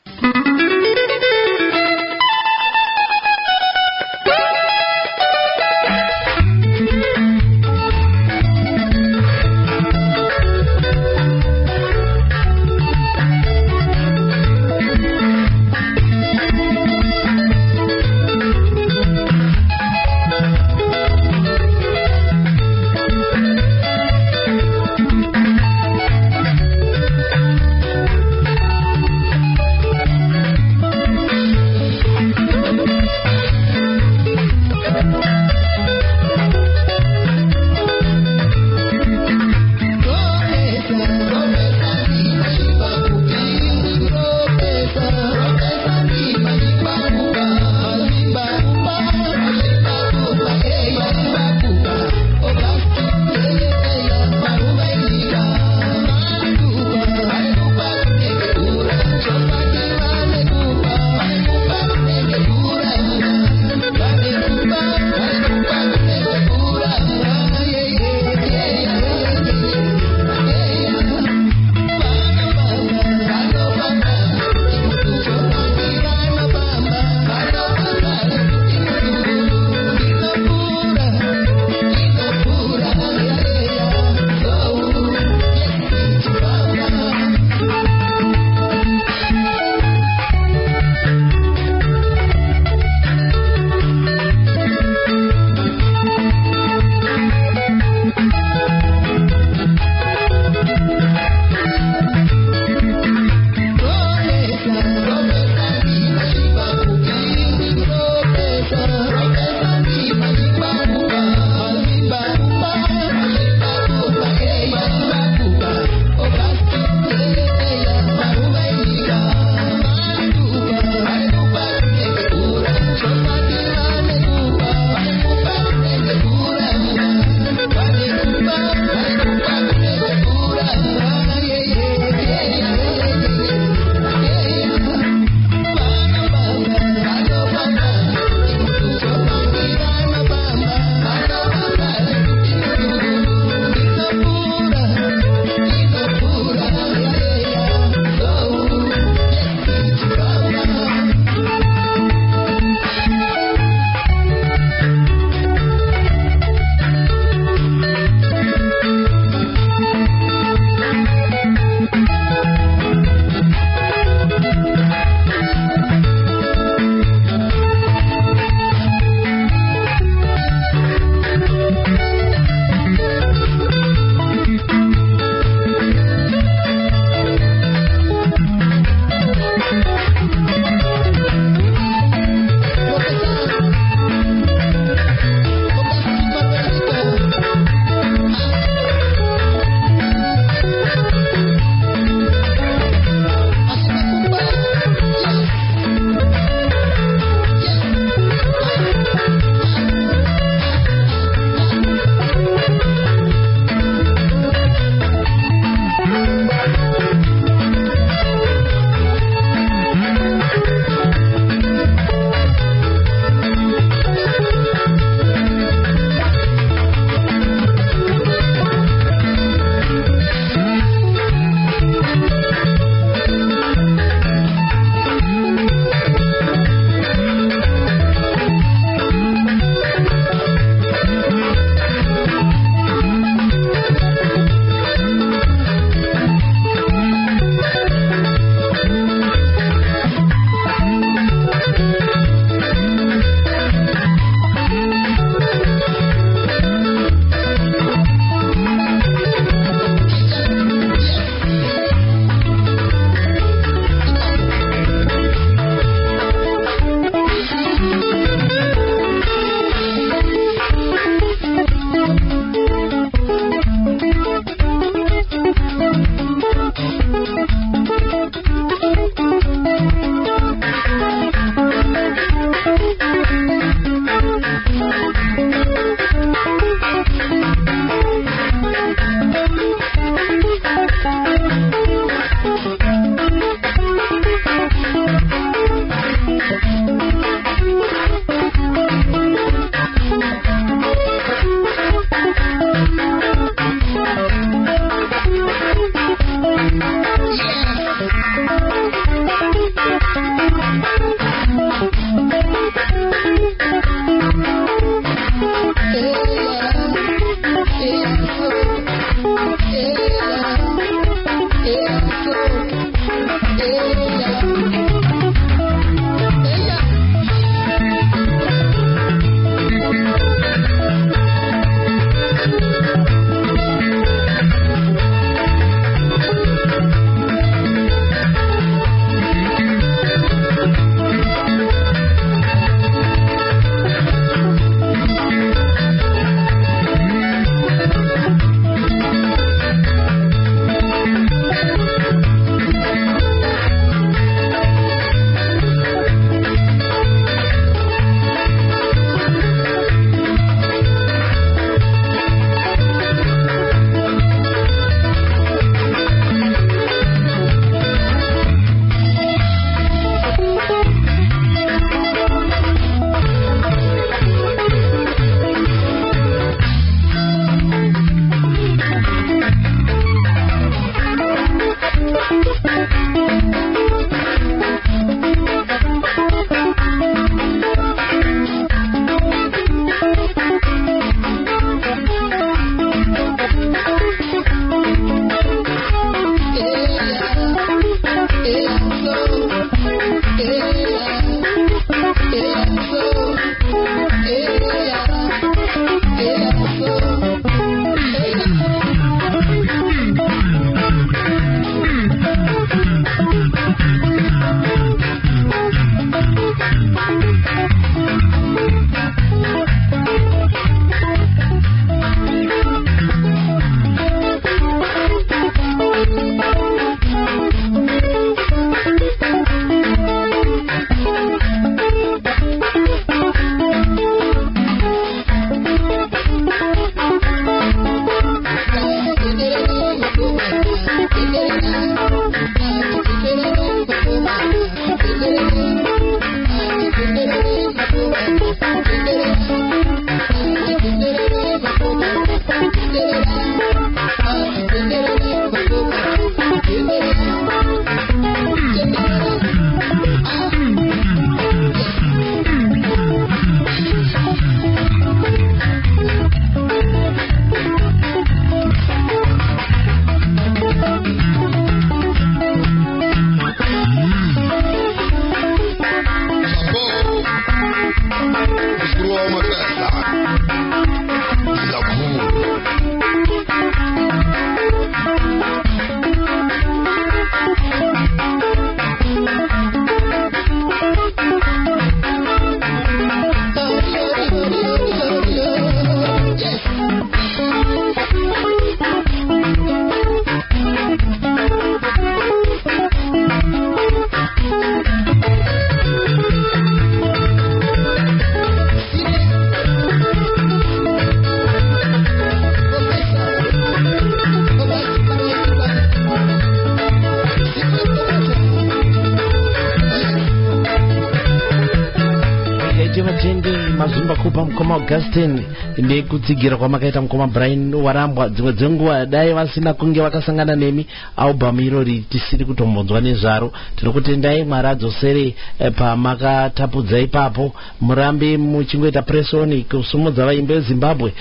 kupa mukoma Augustine nekutsigira kwamakaita mukoma Brian Warambwa. Dzimwe dzenguva dai vasina kunge vakasangana nemi album irori tisiri kutombonzwa nezvaro. Tinokutendai Mwari adzosere pamakatapudza ipapo, murambe muchingoita press on kusumudza vaimbi veZimbabwe.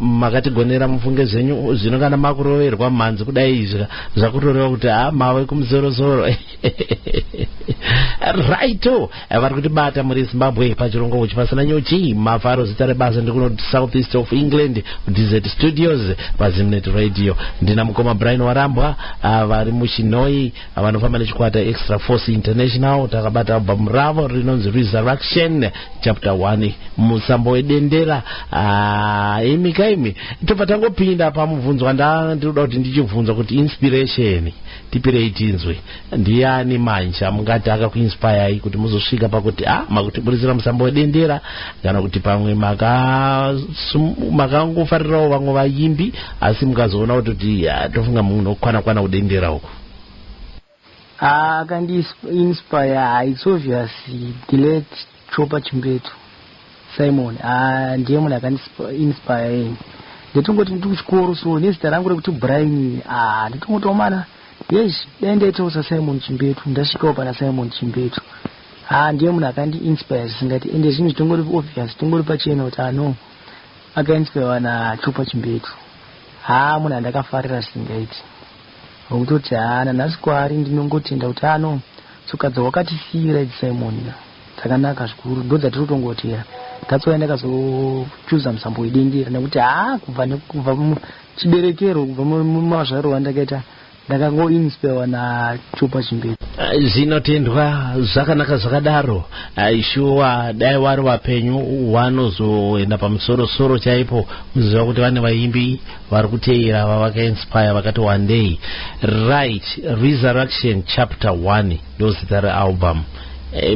Makatigonera mufunge zvenyu zvino kana makuroverwa mhanzi kudai izvi zvakutoreva kuti mave kumuzorozoro. Righto, vari kutibata muri Zimbabwe pachirongo uchi pasina nyuchi mafaro zita rebasa ndikuno South East of England DZ Studios paZimnet Radio. Ndina mukoma Brian Warambwa vari muChinoi vanofamba nechikwata Extra Force International. Takabata album ravo rinonzi Resurrection chapter 1 musambo wedendera. Imi tobva tangopinda pamubvunzo ndinoda kuti ndichibvunza kuti inspiration tipirei tinzwe. Ndiani manje mungati akakuinspire kuti muzosvika pakuti makutiburisira musambo wedendera kana kuti pamwe makangofarirawo vamwe vaimbi asi mukazoona kuti tofunga munokwana kudendera uko? Akandi-inspire, it's obvious, the late Chopper Chimbetu Simon ndiye munhu akandi-inspire. Ndetongoti ndikuchikoro so nezita rangu rekuti Brian ndetongotomana yes dendeitosa Simon Chimbetu, ndasvikawo pana Simon Chimbetu. Ndiye munhu akandi-inspire zvisingati, ende zvinhu zvitongori obvious, tongori pachena kuti akainspire naChopper Chimbetu. Munhu andakafarira zvisingaiti ukutoti nanhasi kwari ndinongotenda kuti tsoka dzawakatisiyira idzi Simon dzakanaka zvikuru, ndo dzatiri kutongotera. That's why ndakazochuza musambo wedendera nekuti kubva muchiberekero, kubva mumazvaro wandakaita ndakangoinspire naChopper Chimbetu. Zvinotendwa zvakanaka zvakadaro. Shuwa dai wari vapenyu wanozoenda pamusoro chaipo muziva kuti vane vaimbi vari kuteera vavakainspire vakati one day. Right, Resurrection chapter 1 ndo zita realbum.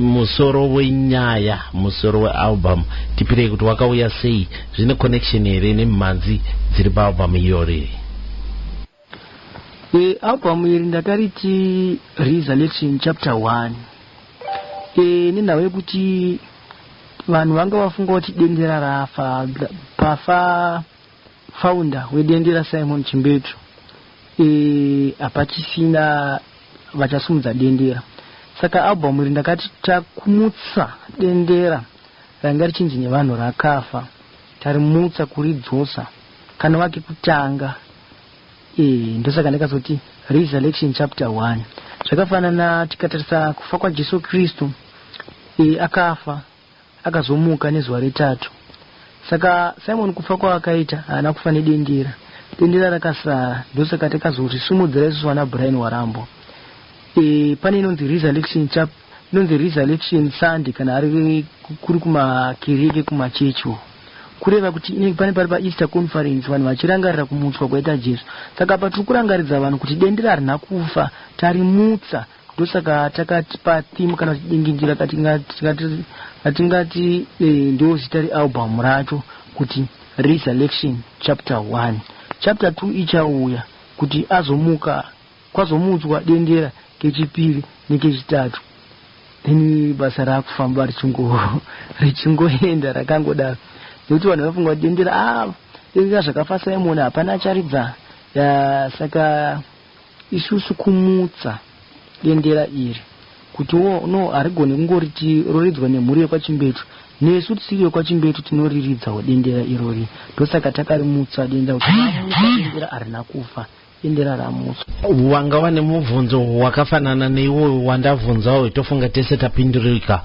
Musoro wenyaya, musoro wealbum tipirei kuti wakauya sei, zvine connection here nemhanzi dziri paalbum iyori? Album iri ndakariti Resurrection chapter 1 nenhau yekuti vanhu vanga vafunga kuti dendera rafa pafa founder wedendera Simon Chimbetu hapachisina vachasumudza dendera. Saka album iri ndakati takumutsa dendera ranga richinzi nevanhu rakafa, tarimutsa kuridzosa kana wake kutanga. Ndosaka ndakazoti Resurrection chapter 1. Zvakafanana tikatarisa kufa kwaJesu Kristu, akafa akazomuka nezuva retatu. Saka Simon kufa kwaakaita haana kufa nedendera, dendera rakasara. Ndosaka takazorisimudzira isusu vana Brian Warambwa. Pane inonzi Resurrection Sunday kana ari kuri kumakereke kumachechi, kureva kuti pane pari paEaster conference vanhu vachirangarira kumutswa kwaita Jesu. Saka patiri kurangaridza vanhu kuti dendera harina kufa, tarimutsa. Ndosaka takatipa theme kana dinginjira katingati ndio zita realbum racho kuti Resurrection chapter 1. Chapter 2 ichauya kuti kwazomutswa dendera kechipiri nekechitatu. Then basa rakufamba richingoenda rakangodaro. Nekuti vanhu vafunga kuti dendera zvakafa Simon hapana acharidza. Saka isusu kumutsa dendera iri kuti harigoni kungoriti roridzwa nemhuri yekwaChimbetu, nesu tisiri yekwaChimbetu tinoriridzawo dendera irori. Ndosaka takarimutsa dendera kuti dendera harina kufa, dendera ramutswa. Wanga wane mubvunzo wakafanana neiwo wandabvunzawo tofunga tese tapindurika.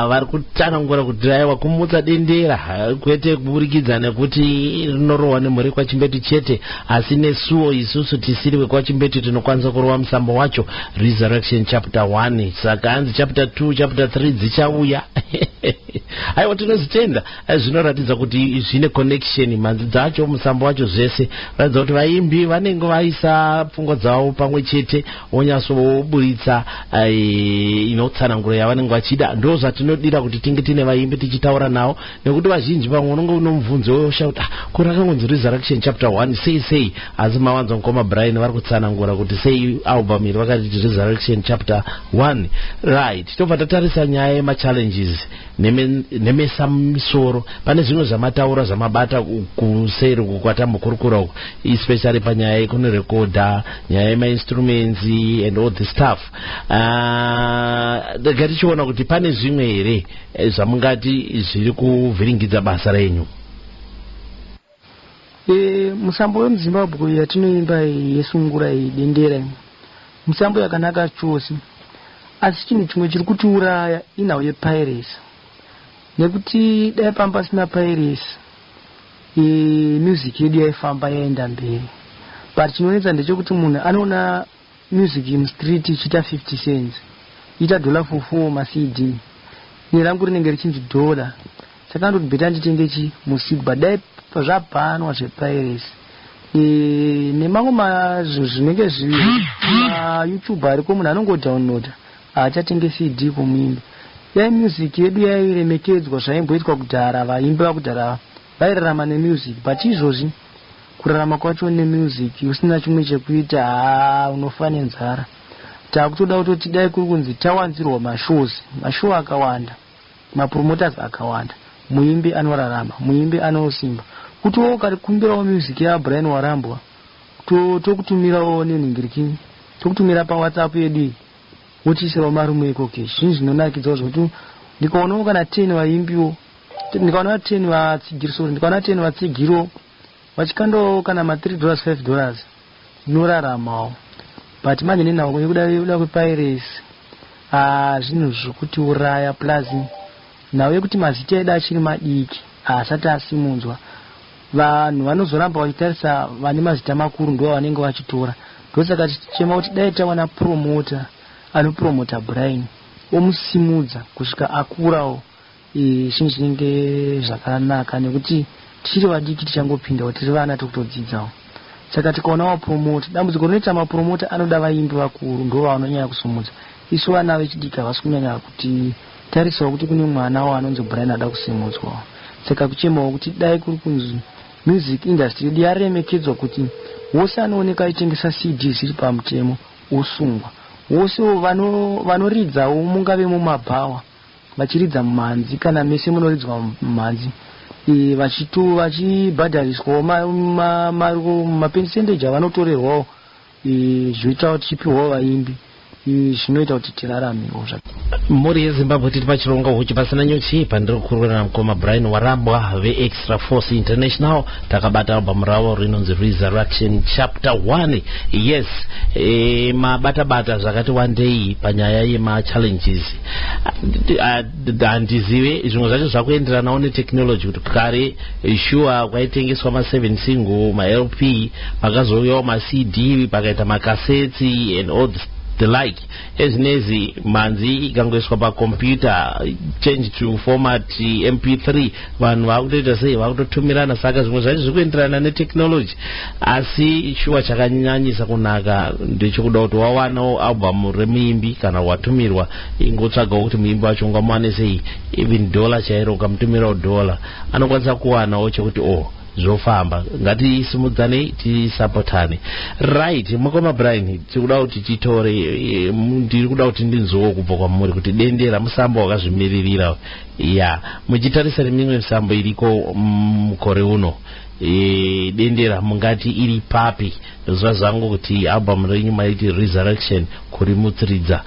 Vari kutsanangura kuti aiwa kumutsa dendera kwete kuburikidza nekuti rinorohwa nemhuri kwaChimbetu chete, asi nesuwo isusu tisiri wekwaChimbetu tinokwanisa kurova musambo wacho Resurrection chapter 1. Saka hanzi chapter 2 chapter 3 dzichauya. Aiwa tinozitenda zvinoratidza kuti zvine connection mhanzi dzacho musambo wacho zvese. Ratidza kuti vaimbi vanenge vaisa pfungwa dzavo pamwe chete onyasoburitsa inotsanangura yavanenge vachida. Ndo zvatinodira kuti tinge tine vaimbi tichitaura navo, nekuti vazhinji vamwe unenge uno mubvunzo weushauti kurakangonzi Resurrection chapter 1 sei, asi mawanza mukoma Brian vari kutsanangura kuti sei album iri vakati Resurrection chapter 1. Right, tobva tatarisa nyaya yemachallenges nemesa misoro. Pane zvimwe zvamataura zvamabata kuseri kukwata mukurukura uku, especially panyaya yekunorekodha, nyaya yemainstruments and all the stuff. Ndega tichiona kuti pane zvimwe here zvamungati zviri kuvhiringidza basa renyu. Musambo wemuZimbabwe yatinoimba yesungura dendera, musambo yakanaka chose, asi chinhu chimwe chiri kutiuraya inhau yepiracy. Nekuti dai pamba pasina piracy, music yedu yaifamba yaenda mberi. But chinonetsa ndechekuti munhu anoona music mustreet ichiita 50 cents, ita $4 ma-CD, nerangu rinenge richinzi $. Saka ndoti beta nditenge musigba dai zvabhanwa zvepiracy. Nemamwe zvinenge YouTube ariko munhu anongodownloada, aachatenge CD kumuimbi. Yai music yedu yairemekedzwa zvaimboitwa kudhara, vaimbi vakudhara vairarama nemusic, but izvozvi kurarama kwacho nemusic usina chimwe chekuita, unofa nenzara. Takutoda kutoti dai kuri kunzi tawanzirwa mashow akawanda, mapromoters akawanda, muimbi anorarama, muimbi anosimba. Kuti ukarikumbirawo music yaBrian Warambwa, tokutumirawo nenhingiriki, tokutumira paWhatsApp yedu, wochiisirawo marume iko cash. Zvinhu zvinonakidzawo zvokuti ndikaonawo kana 10 vaimbiwo, ndikaona 10 vatsigiro, ndikaona 10 vatsigiro vachikandawo kana $3 $5 noraramawo. But manje nenawo nekuda kwepiracy, zvinhu zvokuti uraya, plus nawo yekuti mazita edu achiri madiki asati asimunzwa, vanhu vanozoramba vachitarisa vane mazita makuru ndiwo vanenge vachitora. Ndosaka tichema kuti dai tawana promoter anopromota Brian omusimudza kusvika akurawo, zvinhu zvinenge zvakanaka, nekuti tiri vadiki tichangopindawo, tiri vana tokutodzidzawo. Saka tikaonawo promoter, dambudziko rinoita mapromota anoda vaimbi vakuru, ndo vanonyanya kusumudza. Isu vana vechidiki havasi kunyanya kuti tarisawo kuti kune mwana anonzi Brian ada kusimudzwa. Saka kuchemawo kuti dai kuri kunzi music industry yedu yaremekedzwa, kuti wose anooneka achitengesa CD zviri pamutemo osungwa, wose vanoridzawo mungave mumabhawa vachiridza mumhanzi kana mese munoridzwa mumhanzi, vachibhadhariswawo mapercentage avanotorerwawo, zvoita kuti tichipiwawo vaimbi, zvinoita kuti tiraramewo. Mhuri yeZimbabwe tiri pachironga uchi pasina nyuchi, pandiri kukurira mukoma Brian Warambwa veExtra Force International. Takabata album ravo rinonzi Resurrection Chapter 1. Yes, mabata zvakati wandei panyaya yema-challenges. Handizive zvimwe zvacho zvakuenderanawo netechnology, kuti kare sure kwaitengeswa ma7 single, ma-LP, pakazouyawo ma-CD, pakaita makaseti and all the like. Ezinezi manzi ikangoiswa pakompyuta, change to format MP3, vanhu vakutoita sei, vakutotumirana. Saka zvimwe zvacho zvikuenderana netechnology, asi shuwa chakanyanyisa kunaka ndechekuda kuti wawanawo album remuimbi kana watumirwa, ingotsvagawo kuti muimbi wacho ungamuwane sei, even $1 chairo ukamutumirawo $1 anokwanisa kuwanawo chekuti zvofamba. Ngatisimudzane, tisapotane. Right, mukoma Brian, tikuda kuti titore, ndiri kuda kuti ndinzwewo kubva kwamuri kuti dendera musambo wakazvimiririra, muchitarisa nemimwe misambo iriko mukore uno, dendera mungati iri papi? Zva zangu kuti album renyu maiti Resurrection kurimutsiridza,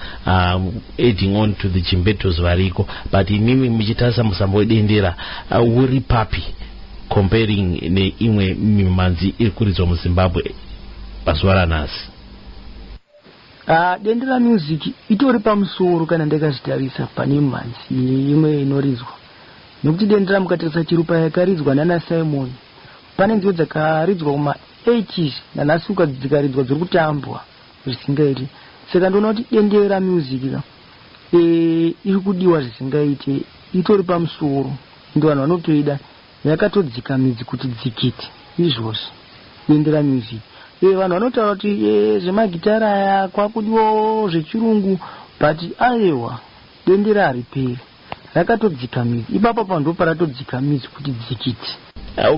adding on to the chimbetos variko, but imimi muchitarisa musambo wedendera uri papi comparing neimwe mimanzi iri kuridzwa muZimbabwe pazuva ranhasi? Dendera music itori pamusoro kana ndakazvitarisa pane manzi imwe inoridzwa, nekuti dendera mukatarisa chirupa yakaridzwa nana Simon, pane nziyo dzakaridzwa kuma-80s nanhasi dzikaridzwa dziri kutambwa zvisingaiti. Saka ndoona kuti dendera music iri kudiwa zvisingaiti, itori pamusoro, ndo vanhu vanotoida, yakatodzika midzi kuti dzikiti izvozvi dendera music. Vanhu vanotaura kuti zvemagitara aya kwakudiwawo zvechirungu, but aiwa dendera hariperi, rakatodzika midzi. Ipapo ndo paratodzika midzi kuti dzikiti.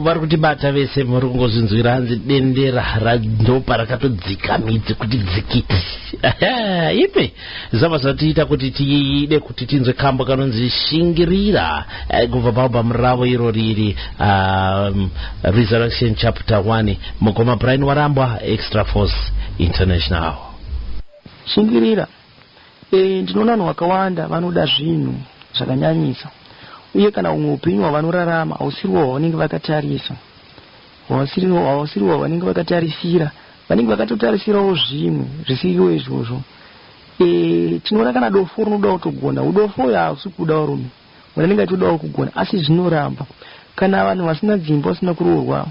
vari kutibata vese muri kungozvinzwira hanzi dendera randopa rakatodzika midzi kuti dzikiti ipe zvava zvatiita kuti tiide kuti tinzwe kambo kanonzi shingirira kubva paalbhamu ravo iro riri Resurrection chapter 1 mukoma Brian Warambwa Extra Force International. Shingirira ndinoona vanhu vakawanda vanoda zvinhu zvakanyanyisa, uye kana umwe upenyu hwavanorarama hausiriwo hwavanenge vakatarisa, hausiriwo hwavanenge vakatarisira, vanenge vakatotarisirawo zvimwe zvisiriwo izvozvo. Tinoona kana dofo rinoda kutogona, udofo uyu hausi kuda varume, vanenge vachitodawo kugona, asi zvinoramba. Kana vanhu vasina dzimba vasina kuroorwa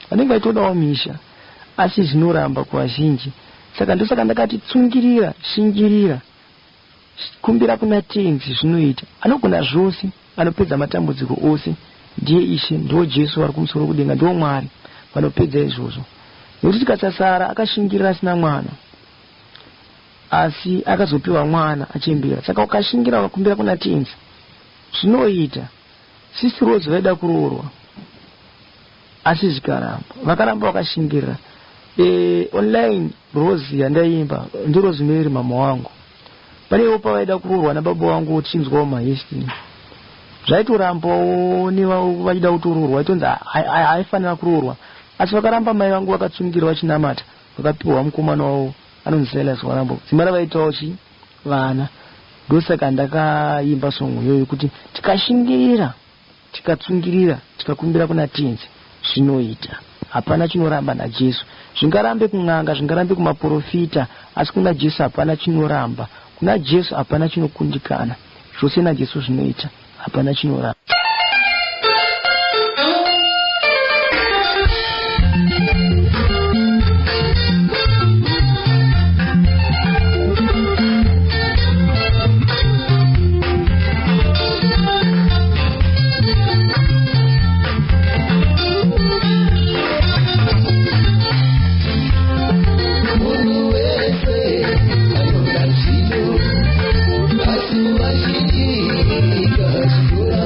vanenge vachitodawo misha, asi zvinoramba kuvazhinji. Saka ndosaka ndakati tsungirira, shingirira, kumbira kuna tenzi zvinoita. Anogona zvose, anopedza matambudziko ose, ndiye Ishe, ndiwo Jesu vari kumusoro kudenga, ndiwo Mwari vanopedza izvozvo. Nokuti tikasasara akashingirira asina mwana, asi akazopiwa mwana achembera. Saka ukashingira ukakumbira kuna tenzi zvinoita. Sisi Rose vaida kuroorwa asi zvikaramba, vakaramba vakashingirira. Online Rose yandaimba ndi Rosemary mama wangu, panewo pavaida kuroorwa nababa wangu uchinzwawo mahesti, zvaitorambawo nevachida kutororwa, vaitonzi haifanira kuroorwa, asi vakaramba mai vangu vakatsungira vachinamata, vakapiwa mukomana wavo anonzi Silas Warambwa, dzimara vaitawo vana. Ndosaka ndakaimba songo iyoyo kuti tikashingirira, tikatsungirira, tikakumbira kuna tenzi zvinoita. Hapana chinoramba naJesu. Zvingarambe kun'anga, zvingarambe kumaprofita, asi kuna Jesu hapana chinoramba. Kuna Jesu hapana chinokundikana. Zvose naJesu zvinoita, hapana chinoramba. Asuma shiki, kasura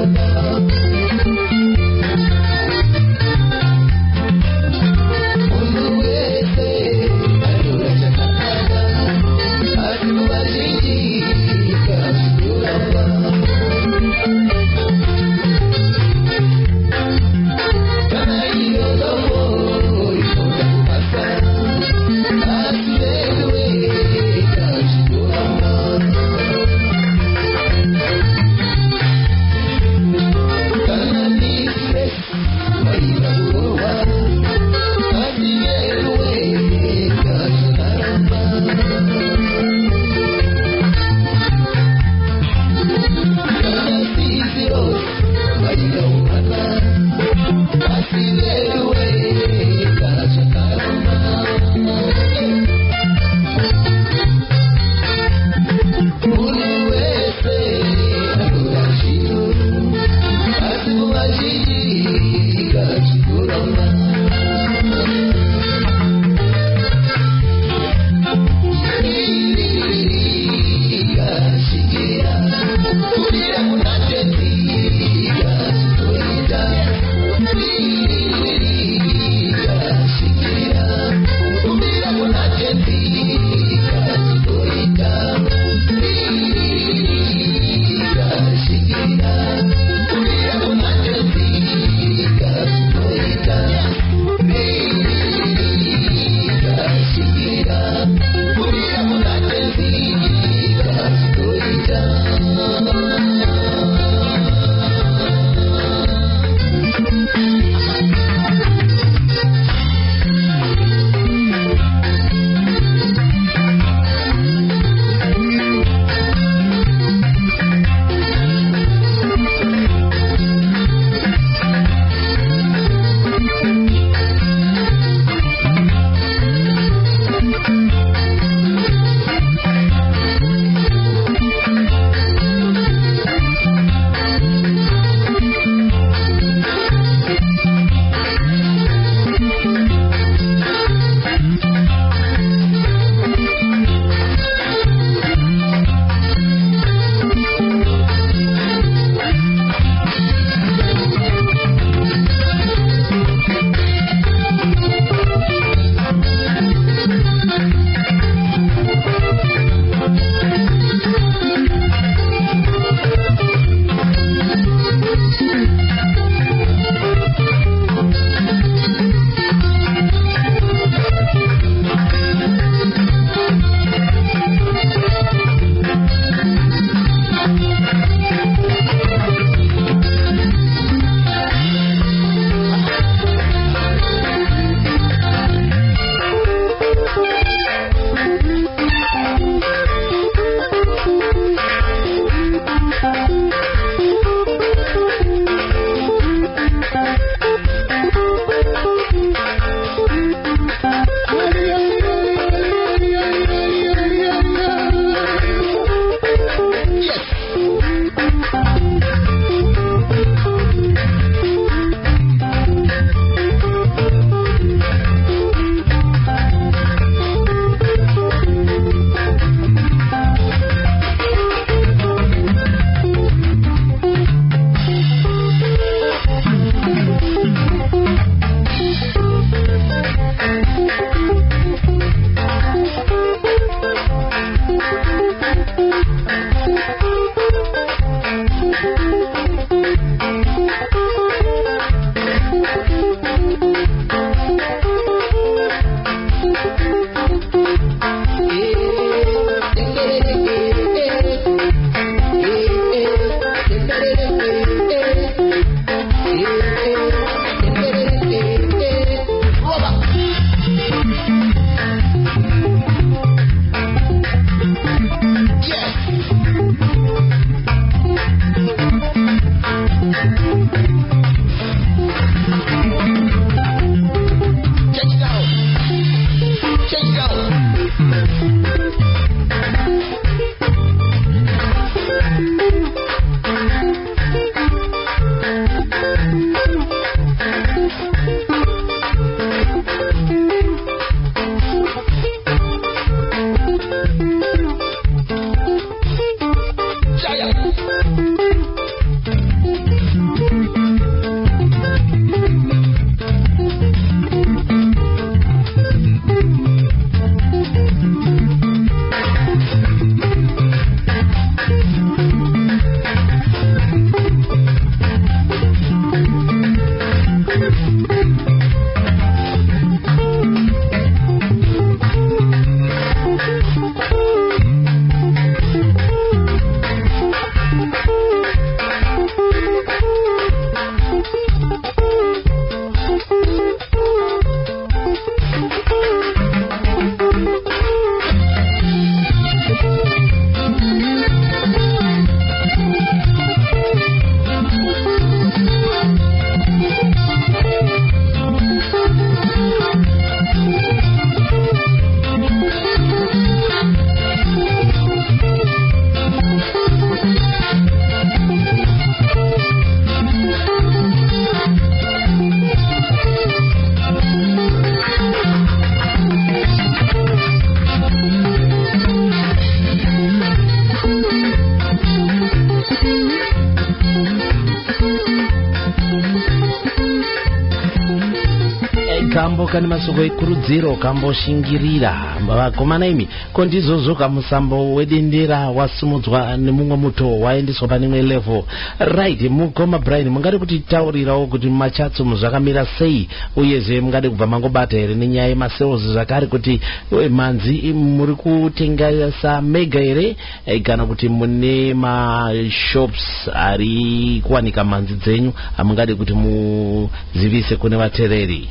kambo kani masoko ekurudziro kamboshingirira vakomana imi kondizozoka musambo wedendera wasumudzwa nemumwe muto waendeswa pane imwe level right. Mukoma Brian mungade kuti taurirawo kuti machatso muzvakamira sei uyezve mungade kubva mangobata here nenyaya yemasales zvakare kuti manzi muri kutengesa mega here kana kuti mune mashops ari kuwanika manzi dzenyu amungade kuti muzivise kune vatereri?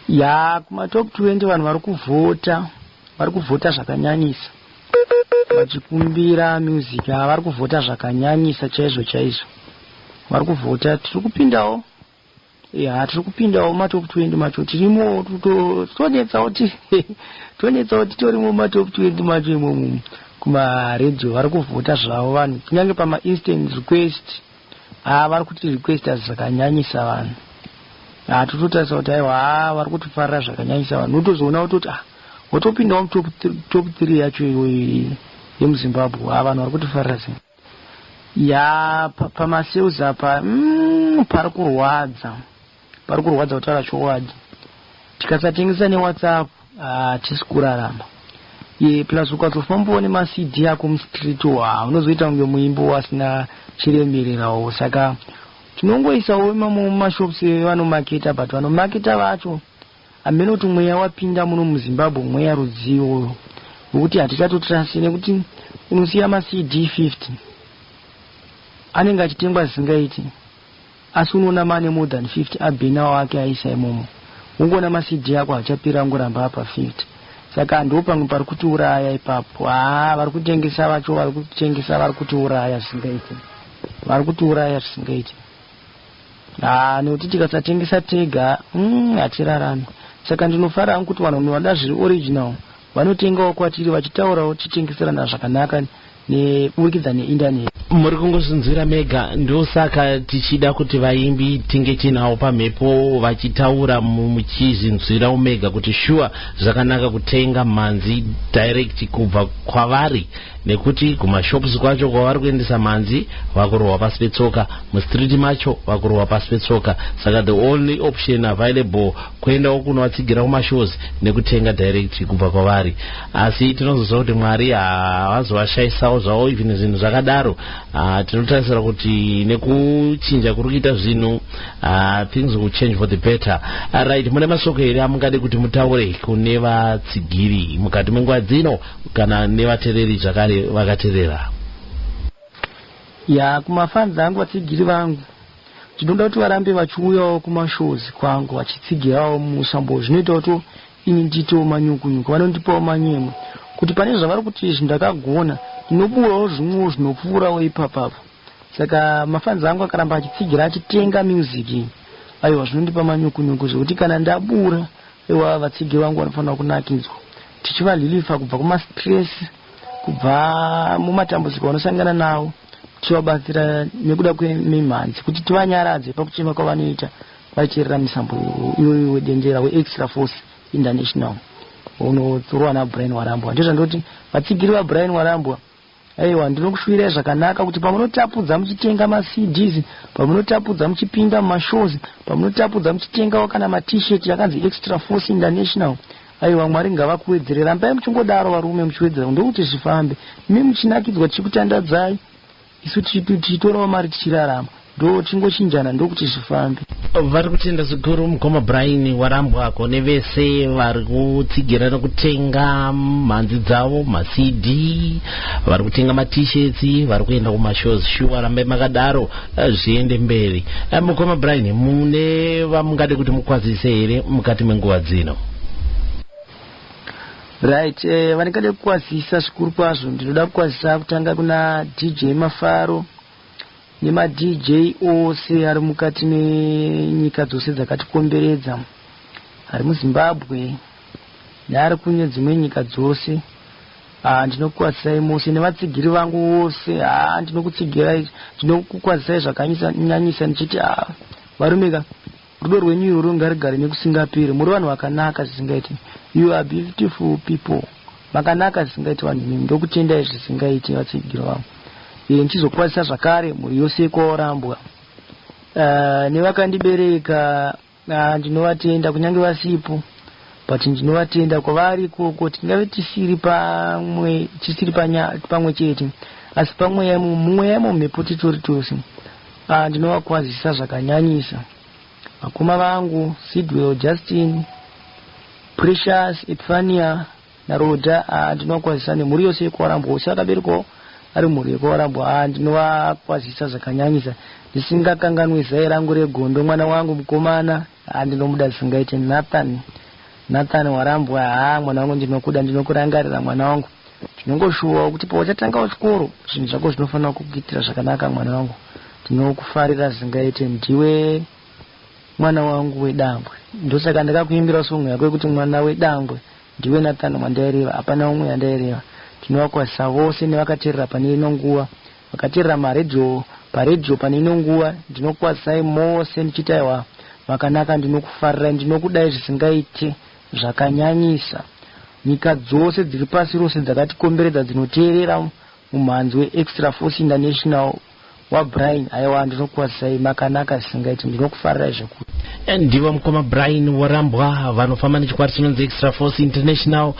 Ya kuma top 20 vanhu vari kuvhota zvakanyanyisa vachikumbira music vari kuvhota zvakanyanyisa chaizvo vari kuvhota. Tiri kupindawo matop 20 macho tirimo tonetsa kuti torimo matop 20 macho imomo kumaredio vari kuvhota zvavo vanhu kunyange pama instant request vari kuti requesta zvakanyanyisa vanhu tototarisa kuti aiwa vari kutifarira zvakanyanyisa vanhu utozoona kutoti wotopindawo top 3 yacho yemuzimbabwe vanhu vari kutifarira zvinhu. Ya pamasales apa pari kurwadza kutaura chokwadi. Tikasatengesa newhatsapp tisi kurarama. Plus ukazofambawo nemacd ako mustreet unozoita kunge muimbo wasina chiremererawo. Saka tinongoisawo imamo mumashops vanomaketa but vanomaketa vacho amene kuti mweya wapinda muno muzimbabwe mweya rudzivo wekuti hatichatotrasi nekuti unosiya macd 50 anenge achitengwa zvisingaiti asi unoona mane more than 50 abhenawo ake aisa imomo ungoona macd ako hachapira ngoramba apa 50. Saka ndo pamwe pari kutiuraya ipapo. Vari kutengesa vacho vari kutiuraya zvisingaiti. Nekuti tikasatengesa tega hatirarami. Saka ndinofara hangu kuti vanhu vanoda zviri original vanotengawo kwatiri vachitaurawo titengeserana zvakanaka neburikidza neindaneti. Muri kungosunzira mega ndosaka tichida kuti vaimbi tinge tinawo pamhepo vachitaura muchizinzwira mega kuti sure zvakanaka kutenga manzi direct kubva kwavari nekuti kumashops kwacho kwavari kuendesa manzi vakurohwa pasi petsoka mustreet macho vakurohwa pasi petsoka. Saka the only option available kuendawo kunovatsigira kumashows nekutenga direct kubva kwavari. Asi tinozoziva kuti Mwari havazovashayisawo zvavo even zvinhu zvakadaro. Tinotarisira kuti nekuchinja kuri kuita zvinhu things will change for the better. Right, mune masoko here amungade kuti mutaure kune vatsigiri mukati menguva dzino kana nevatereri zvakare vakaterera? Ya kumafans angu vatsigiri vangu ndinoda kuti varambe vachiuyawo kumashows kwangu vachitsigirawo musambo. Zvinoita kuti ini ndito manyukunyuku vanondipawo manyemo kuti pane zvavari kuti zvindakagona ndinoburawo zvimwewo zvinopfuurawo ipapapo. Saka mafans angu akaramba achitsigira achitenga music aiwa zvinondipa manyukunyuku zvekuti kana ndabura aiwa vatsigiri vangu vanofanira kunakidzwa tichivalilifa kubva kumastress kubva mumatambudziko vanosangana nawo tichivabatsira nekuda kwemimhanzi kuti tivanyaradze pakuchema kwavanoita vachicherera misambo iyoyo wedendera weextra force international unodzorwa naBrian Warambwa. Ndozvandoti vatsigiri vaBrian Warambwa aiwa ndinokushuvirai zvakanaka kuti pamunotapudza muchitenga maCDs pamunotapudza muchipinda mumashows pamunotapudza muchitengawo kana maT-shirt yakanzi extra force international aiwa Mwari ngavakuwedzere. Rambai muchingodaro varume muchiwedzera ndokuti zvifambe. Imi muchinakidzwa tichikutandadzai isu tichitorawo mari tichirarama ndo chingochinjana ndokuti zvifambe. Vari kutenda zvikuru mukoma Brian Warambwa kone vese vari kutsigira nekutenga mhanzi dzavo maCD vari kutenga maT-shirts vari kuenda kumashows. Shuwa rambai makadaro zviende mberi. Mukoma Brian mune vamungade kuti mukwazise here mukati menguva dzino? Right, vanikade kukwazisa zvikuru kwazvo. Ndinoda kukwazisa kutanga kuna DJ Mafaro nema DJ ose ari mukati menyika dzose dzakatikomberedza ari muZimbabwe neari kunye dzimwe nyika dzose. Ndinokukwazisai mose nevatsigiri vangu vose. Ndinokutsigirai ndinokukwazisai zvakanyanyisa ndichiti varumeka rudo rwenyu irworwo ngarigare nekusingaperi. Muri vanhu vakanaka zvisingaiti. You are beautiful people. Makanaka zvisingaiti vanhu imi ndokutendai zvisingaiti vatsigiri vangu. Ndichizokwazisa zvakare muri yose kwawarambwa nevakandibereka ndinovatenda kunyange vasipo, but ndinovatenda kwavari ikoko. Tingave tisiri pamwe chete, asi mumweyamo mhepo titori tose. Ndinovakwazisa zvakanyanyisa vakoma vangu Sidwell, Justin, Precious, Epiphania naRoda. Ndinovakwazisa nemhuri yose yekwarambwa, usi akaberekwawo ari mhuri yekwarambwa. Ndinovakwazisa zvakanyanyisa, ndisingakanganwi zai rangu regondo, mwana wangu mukomana. Ndinomuda zvisingaite Nathan warambwa. Mwana wangu ndinokuda, ndinokurangarira mwana wangu. Ndinongoshuwa kuti pawachatanga chikoro zvinhu zvako zvinofanira kukuitira zvakanaka mwana wangu. Ndinokufarira zvisingaite, ndiwe mwana wangu wedangwe. Ndosaka ndakakuimbira songo yako yekuti mwana wedangwe ndiwe Nathan wandaireva, hapana umwe yandaireva. Tinovakwazisa vose nevakateerera pane ino nguva, vakateerera paredhiyo pane ino nguva. Ndinokwazisai mose ndichitaiwa vakanaka. Ndinokufarira, ndinokudai zvisingaite zvakanyanyisa. Nyika dzose dziri pasi rose dzakatikomberedza dzinoteerera mumhanzi weExtra Force International waBrian. Aiwa, ndinokwazisai makanaka zvisingaite, ndinokufarira zvikuru. Ndivo mukoma Brian warambwa vanofamba nechikwata chinonzi Extra Force International.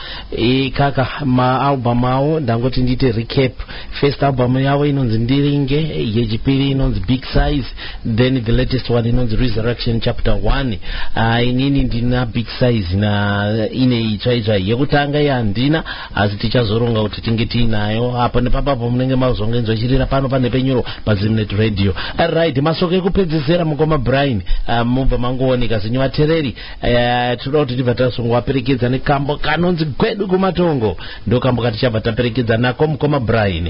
Kaka maalbum avo ndangoti ndite recap. First album yavo inonzi Ndiringe, yechipiri inonzi Big Size, then the latest one inonzi Resurrection Chapter 1. Inini ndina Big Size na ine itsva yekutanga yandina, asi tichazoronga kuti tinge tiinayo apo nepapapo munenge mazongenzwa chirira pano pane penyuro paZimnet Radio. Right, masoko ekupedzesera mukoma Brian mubva mangooneka zinyovatereri. Toda kuti tibva tasongo waperekedza nekambo kanonzi Gwedu kumatongo, ndo kambo katichabva taperekedza nako mukoma Brian.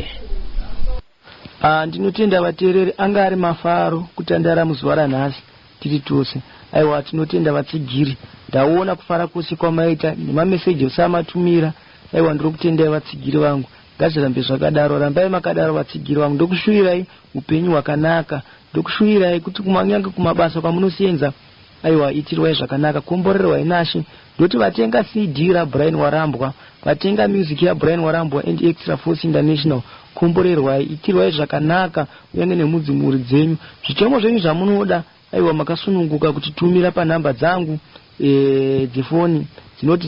Ndinotenda vateereri anga ari mafaro kutandara muzuva ranhasi tiri tose. Aiwa, tinotenda vatsigiri, ndaona kufara kwose kwamaita nemameseji osamatumira. Aiwa, ndiri kutendai vatsigiri vangu, ngazvirambe zvakadaro, rambai makadaro vatsigiri vangu. Ndokushuvirai upenyu hwakanaka, ndokushuvirai kuti kunyange kumabasa kwamunosenza, aiwa, itirwai zvakanaka, komborerwai nashe. Ndoti vatenga CD raBrian warambwa, vatenga music yaBrian warambwa and Extra Force International, komborerwai, itirwai zvakanaka uyange nemudzimhuri dzenyu. Zvitemo zvenyu zvamunoda, aiwa, makasununguka kuti tumira panhamba dzangu dzefoni dzinoti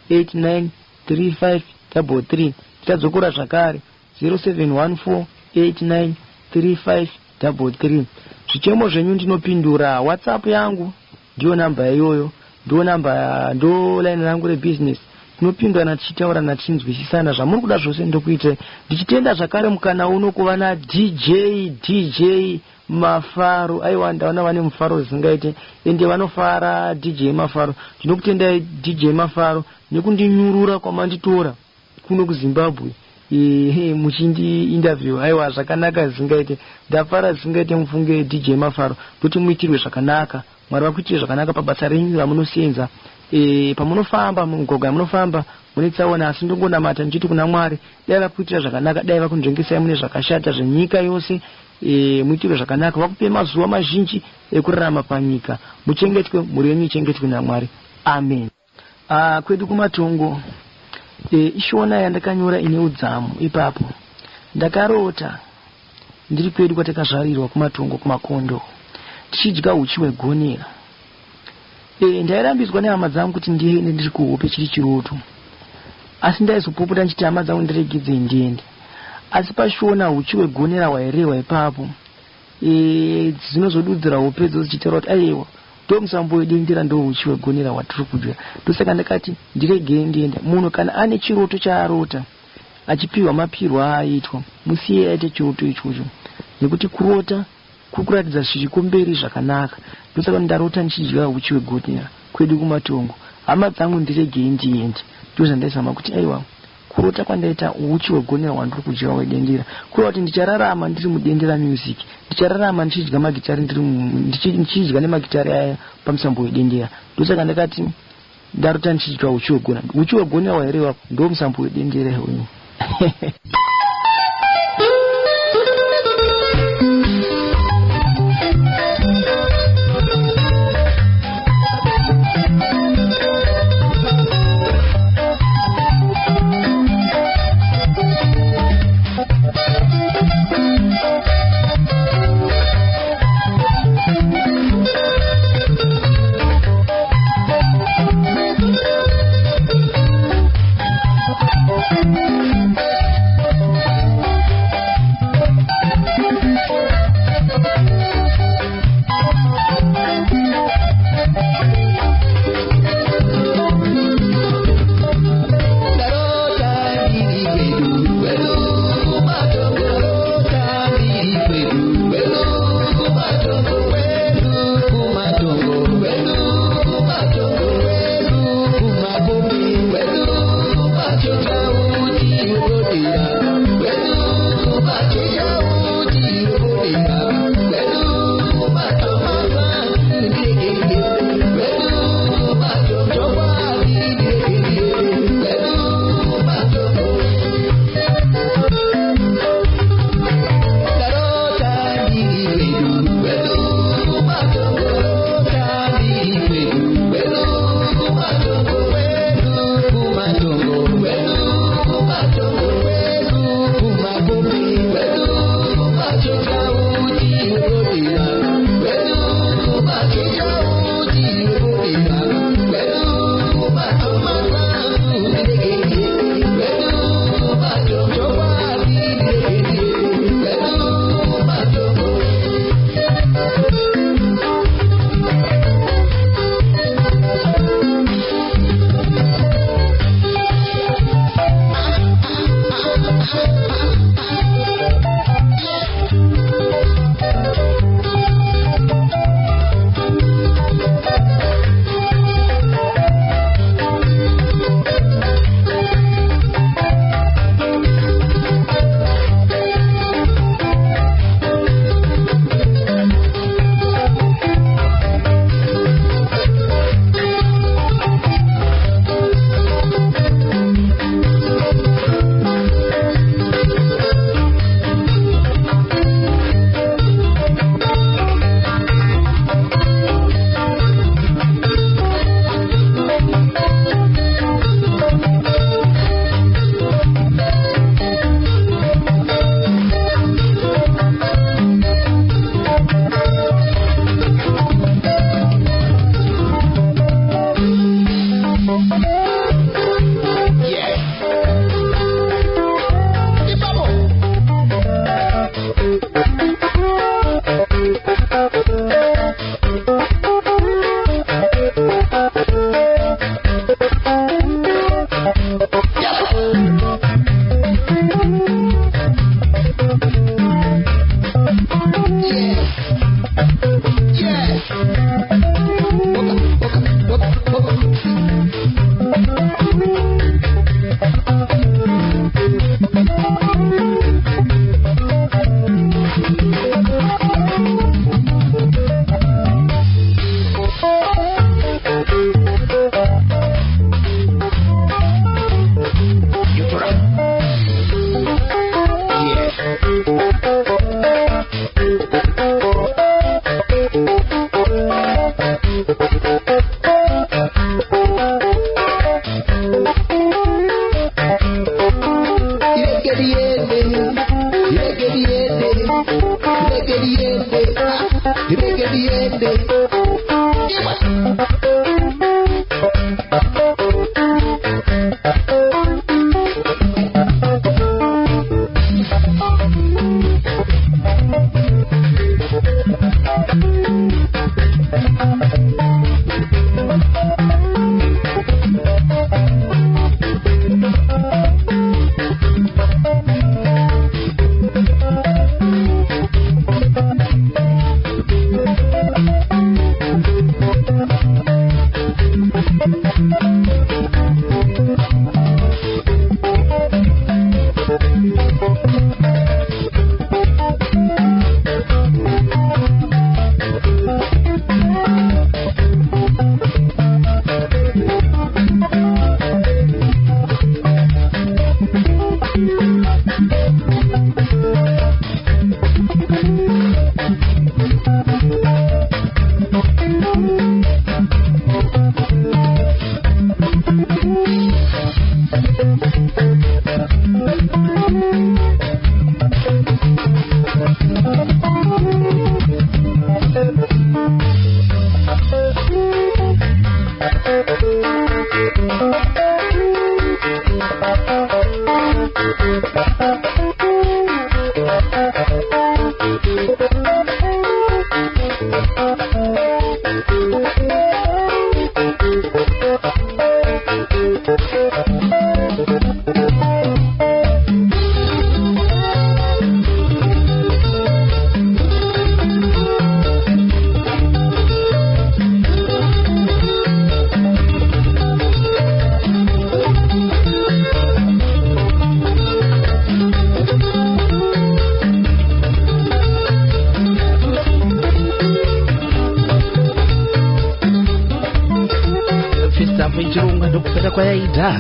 0714893533. Tichadzokora zvakare 0714893533. Zvichemo zvenyu ndinopindura. WhatsApp yangu ndiyo namba iyoyo, ndo line rangu rebusiness. Tinopindurana tichitaurana tichinzwisisana zvamuri kuda zvose ndokuita. Ndichitenda zvakare mukana uno kuva na DJ Mafaro. Aiwa, ndaona vane mufaro zvisingaite ende vanofara DJ Mafaro. Ndinokutendai DJ Mafaro nekundinyurura kwamanditora kuno kuZimbabwe muchindi interview. Aiwa, zvakanaka zvisingaite, ndafara zvisingaite. Mufunge DJ Mafaro kuti muitirwe zvakanaka, Mwari vakuitire zvakanaka pabasa renyu ramunosenza. Pamunofamba mugogwa yamunofamba munetsaona, asi ndongonamata ndichiti kuna Mwari, dai vakuitira zvakanaka, dai vakunzvengesai mune zvakashata zvenyika yose. Muitirwe zvakanaka, vakupe mazuva mazhinji ekurarama panyika. Muchengetwe, mhuri yenyu ichengetwe naMwari. Amen. Kwedu kumatongo, ishona yandakanyora ine udzamu. Ipapo ndakarota ndiri kwedu kwatakazvarirwa kumatongo kumakondo, tichidya uchi hwegonera. Ndairambidzwa nehama dzangu kuti ndiende ndiri kuhope chiri chiroto, asi ndaizopopota nchiti hama dzangu ndiregedze ndiende. Asi pashona uchi hwegonera hwairehwa ipapo, dzinozodudzira hope dzo dzichitaura kuti aiwa, ndo musambo wedendera ndo uchi hwegonera hwatiri kudya. Ndosaka ndakati ndiregei ndiende. Munhu kana ane chiroto chaarota achipiwa mapirwo aaitwa, musiye aite chiroto ichocho, nekuti kurota kukuratidza zvichikumberi zvakanaka. Ndosaka ndarota ndichidya uchi hwegonera kwedu kumatongo. Hama dzangu ndiregei ndiende. Ndozvandaizama kuti aiwa, kurota kwandaita uchi hwegonera hwandiri kudya hwedendera, kureva kuti ndichararama ndiri mudendera music, ndichararama ndichidya magitari, ndichidya nemagitari aya pamusambo wedendera. Ndosaka ndakati ndarota ndichidya uchi hwegonera. Uchi hwegonera hwairehwa ndo musambo wedendera iwoyo.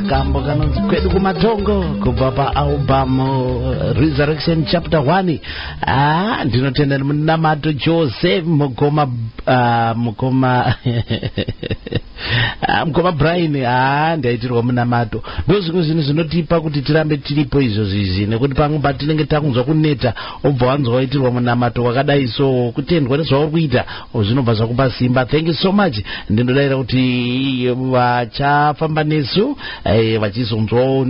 Kambo kanonzi kwedu kumatongo kubva paalbum Resurrection chapter 1. Ndinotenda munamato Joseph mukoma Brian ndaitirwa munamato. Ndozvimwe zvinhu zvinotipa kuti tirambe tiripo izvo zvizi, nekuti pamwe patinenge takunzwa kuneta obva wanzwa waitirwa munamato wakadai, so kutendwa nezvauri kuita zvinobva zvakupa simba. Thank you so much. Ndinodaira kuti vachafamba nesu vachizonzwawo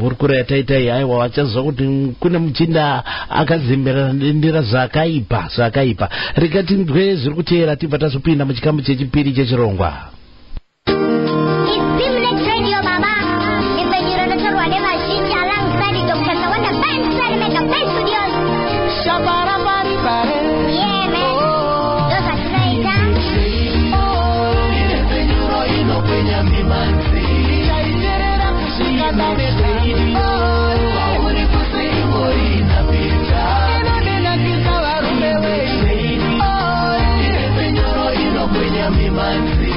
hurukuro yataitai, aiwa vachazwa kuti kune muchinda akazembera ndendera zvakaipa. Rega tinzwe zviri kuteera tibva tazopinda muchikamu chechipiri chechirongwa. Kwenye mimanzi